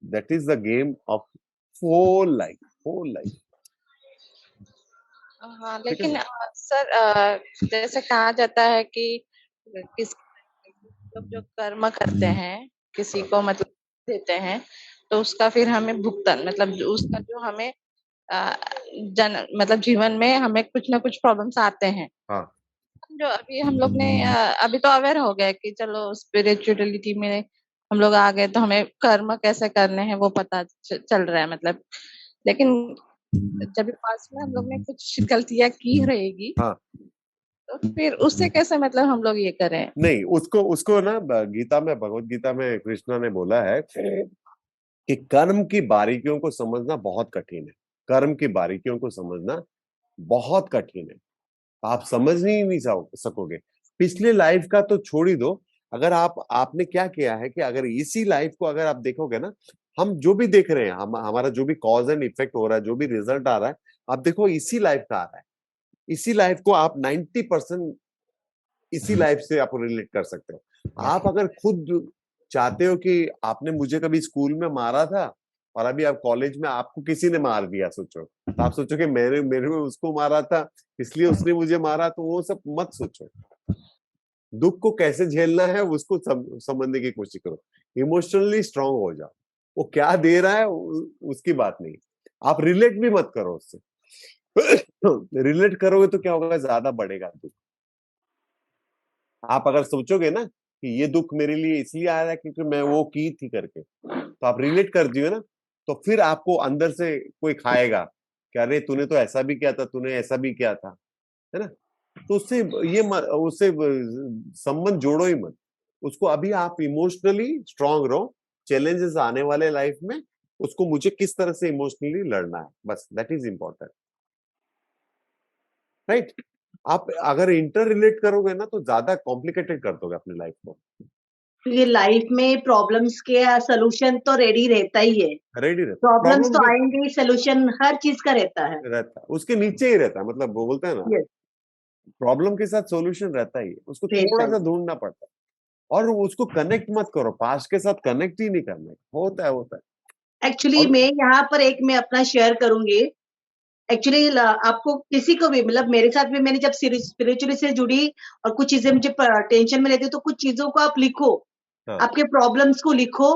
that is the game of whole life, whole life. हाँ, लेकिन सर जैसे कहा जाता है कि किस लोग जो कर्म करते हैं, किसी को मतलब देते हैं, तो उसका फिर हमें भुगतान, मतलब उसका जो हमें मतलब जीवन में हमें कुछ ना कुछ प्रॉब्लम्स आते हैं। हाँ, जो अभी हम लोग ने अभी तो अवेयर हो गए कि चलो स्पिरिचुअलिटी में हम लोग आ गए, तो हमें कर्म कैसे करने हैं वो पता चल रहा है, मतलब। लेकिन जब पास में हम लोग ने कुछ गलतियां की रहेगी, हाँ, तो फिर उससे कैसे मतलब हम लोग ये करें? नहीं, उसको ना गीता में, भगवत गीता में कृष्णा ने बोला है कि कर्म की बारीकियों को समझना बहुत कठिन है। कर्म की बारीकियों को समझना बहुत कठिन है, आप समझ नहीं सकोगे। पिछले लाइफ का तो छोड़ ही दो, अगर आपने क्या किया है कि अगर इसी लाइफ को अगर आप देखोगे ना, हम जो भी देख रहे हैं, हमारा जो भी कॉज एंड इफेक्ट हो रहा है, जो भी रिजल्ट आ रहा है, आप देखो इसी लाइफ का आ रहा है। इसी लाइफ को आप 90% इसी लाइफ से आप रिलेट कर सकते हो। आप अगर खुद चाहते हो कि आपने मुझे कभी स्कूल में मारा था और अभी आप कॉलेज में आपको किसी ने मार दिया, सोचो, तो आप सोचो कि मेरे में उसको मारा था इसलिए उसने मुझे मारा, तो वो सब मत सोचो। दुख को कैसे झेलना है उसको समझने की कोशिश करो, इमोशनली स्ट्रांग हो जाओ। वो क्या दे रहा है उसकी बात नहीं, आप रिलेट भी मत करो उससे। रिलेट करोगे तो क्या होगा, ज्यादा बढ़ेगा दुख। आप अगर सोचोगे ना कि ये दुख मेरे लिए इसलिए आ रहा है क्योंकि मैं वो की थी करके, तो आप रिलेट कर दियो ना, तो फिर आपको अंदर से कोई खाएगा कि अरे तूने तो ऐसा भी किया था, तूने ऐसा भी किया था, है ना। तो उससे उससे संबंध जोड़ो ही मत उसको। अभी आप इमोशनली स्ट्रांग रहो, चैलेंजेस आने वाले लाइफ में, उसको मुझे किस तरह से इमोशनली लड़ना है, बस दैट इज इंपॉर्टेंट, राइट। आप अगर इंटर रिलेट करोगे ना तो ज्यादा कॉम्प्लिकेटेड कर दोगे अपनी लाइफ को। ये लाइफ में प्रॉब्लम्स के सोल्यूशन तो रेडी रहता ही है, रेडी रहता, प्रॉब्लम्स तो प्रॉब्लम आएंगे, सोल्यूशन हर चीज का रहता है। रहता, उसके नीचे ही रहता है, मतलब वो बोलते हैं ना, Yes. प्रॉब्लम के साथ सॉल्यूशन रहता ही है, उसको रहता थोड़ा है। सा ढूंढना पड़ता है। और उसको कनेक्ट मत करो, पास्ट के साथ कनेक्ट ही नहीं करना है। होता है एक्चुअली और मैं यहाँ पर एक मैं अपना शेयर करूंगी। एक्चुअली आपको किसी को भी, मतलब मेरे साथ भी, मैंने जब स्पिरिचुअली से जुड़ी और कुछ चीजें मुझे टेंशन में रहती है, तो कुछ चीजों को आप लिखो, हाँ, आपके प्रॉब्लम्स को लिखो।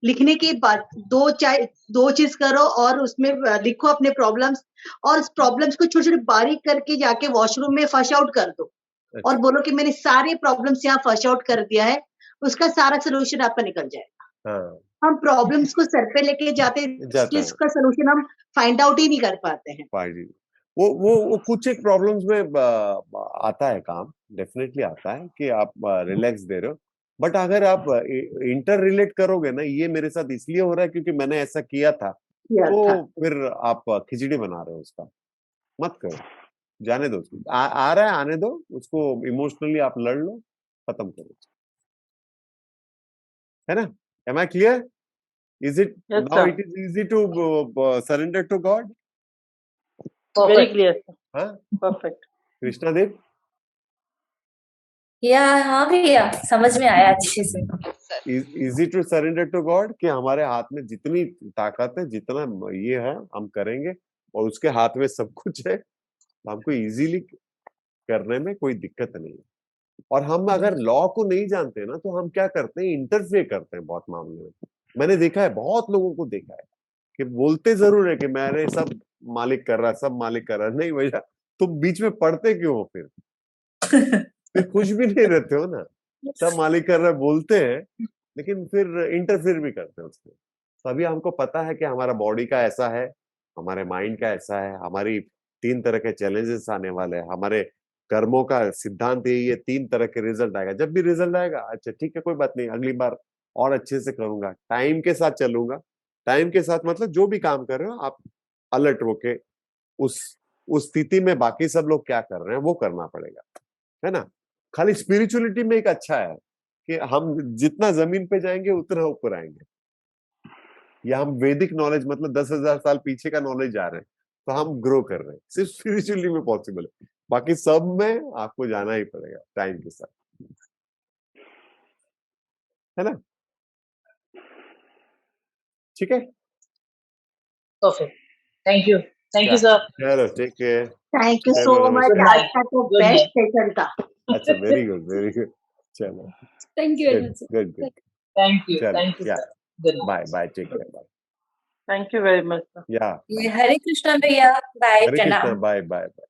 लिखने के बाद दो चीज करो और उसमें लिखो अपने प्रॉब्लम्स, और उस प्रॉब्लम्स को छोटे छोटे बारीक करके जाके वॉशरूम में फ्लश आउट कर दो और अच्छा, बोलो कि मैंने सारे प्रॉब्लम्स यहाँ फ्लश आउट कर दिया है, उसका सारा सोल्यूशन आपका निकल जाएगा। हाँ, हम प्रॉब्लम्स को सर पे लेके जाते, जाता है जिसका सोल्यूशन हम फाइंड आउट ही नहीं कर पाते हैं। पार्टी। वो कुछ एक प्रॉब्लम्स में आता है काम, डेफिनेटली आता है कि आप रिलैक्स दे रहे हो, बट अगर आप इंटर रिलेट करोगे ना, ये मेरे साथ इसलिए हो रहा है क्योंकि मैंने ऐसा किया था, किया तो था। फिर आप खिचड़ी बना रहे हो उसका, मत करो, जाने दो उसको। आ रहा है आने दो उसको, इमोशनली आप लड़ लो, खत्म करो, है ना। Am I clear? Is it Yes, now, sir. It is easy to surrender to God? Very Perfect. clear, sir. हाँ, Perfect. कृष्णा देव, या हाँ भैया, समझ में आया अच्छे से। Easy to surrender to God, कि हमारे हाथ में जितनी ताकत है, जितना ये है, हम करेंगे, और उसके हाथ में सब कुछ है, तो हमको इजीली करने में कोई दिक्कत नहीं है। और हम अगर लॉ को नहीं जानते ना, तो हम क्या करते हैं, इंटरफेयर करते हैं बहुत मामले में। मैंने देखा है, बहुत लोगों को देखा है कि बोलते जरूर है कि मैंने सब मालिक कर रहा, सब मालिक कर रहा, नहीं भैया, तुम बीच में पढ़ते क्यों हो? फिर खुश भी नहीं रहते हो ना, सब मालिक कर रहा बोलते हैं, लेकिन फिर इंटरफेयर भी करते हैं उसमें। तो अभी हमको पता है कि हमारा बॉडी का ऐसा है, हमारे माइंड का ऐसा है, हमारी 3 तरह के चैलेंजेस आने वाले हैं, हमारे कर्मों का सिद्धांत ये 3 तरह के रिजल्ट आएगा। जब भी रिजल्ट आएगा, अच्छा ठीक है, कोई बात नहीं, अगली बार और अच्छे से करूंगा, टाइम के साथ चलूंगा। टाइम के साथ मतलब जो भी काम कर रहे हो आप अलर्ट होके उस स्थिति में बाकी सब लोग क्या कर रहे हैं वो करना पड़ेगा, है ना। खाली स्पिरिचुअलिटी में एक अच्छा है कि हम जितना जमीन पे जाएंगे उतना ऊपर आएंगे, या हम वैदिक नॉलेज मतलब 10,000 साल पीछे का नॉलेज जा रहे हैं, तो हम ग्रो कर रहे हैं। सिर्फ स्पिरिचुअली में पॉसिबल है, बाकी सब में आपको जाना ही पड़ेगा टाइम के साथ, है ना। ठीक है, Perfect. Thank you. Thank you, sir. चलो ठीक है, थैंक यू सो चलो मच, Good नमस्कार। आज night. का तो Good बेस्ट night. सेशन था। अच्छा, वेरी गुड, चलो, thank you very good much. Good good, Thank you. चलो, Thank you, या sir. Good night. Bye bye, take care, bye, Thank you very much, sir. या ये हरे कृष्णा भैया, बाय, हरे प्रणाम। Krishna, bye bye bye.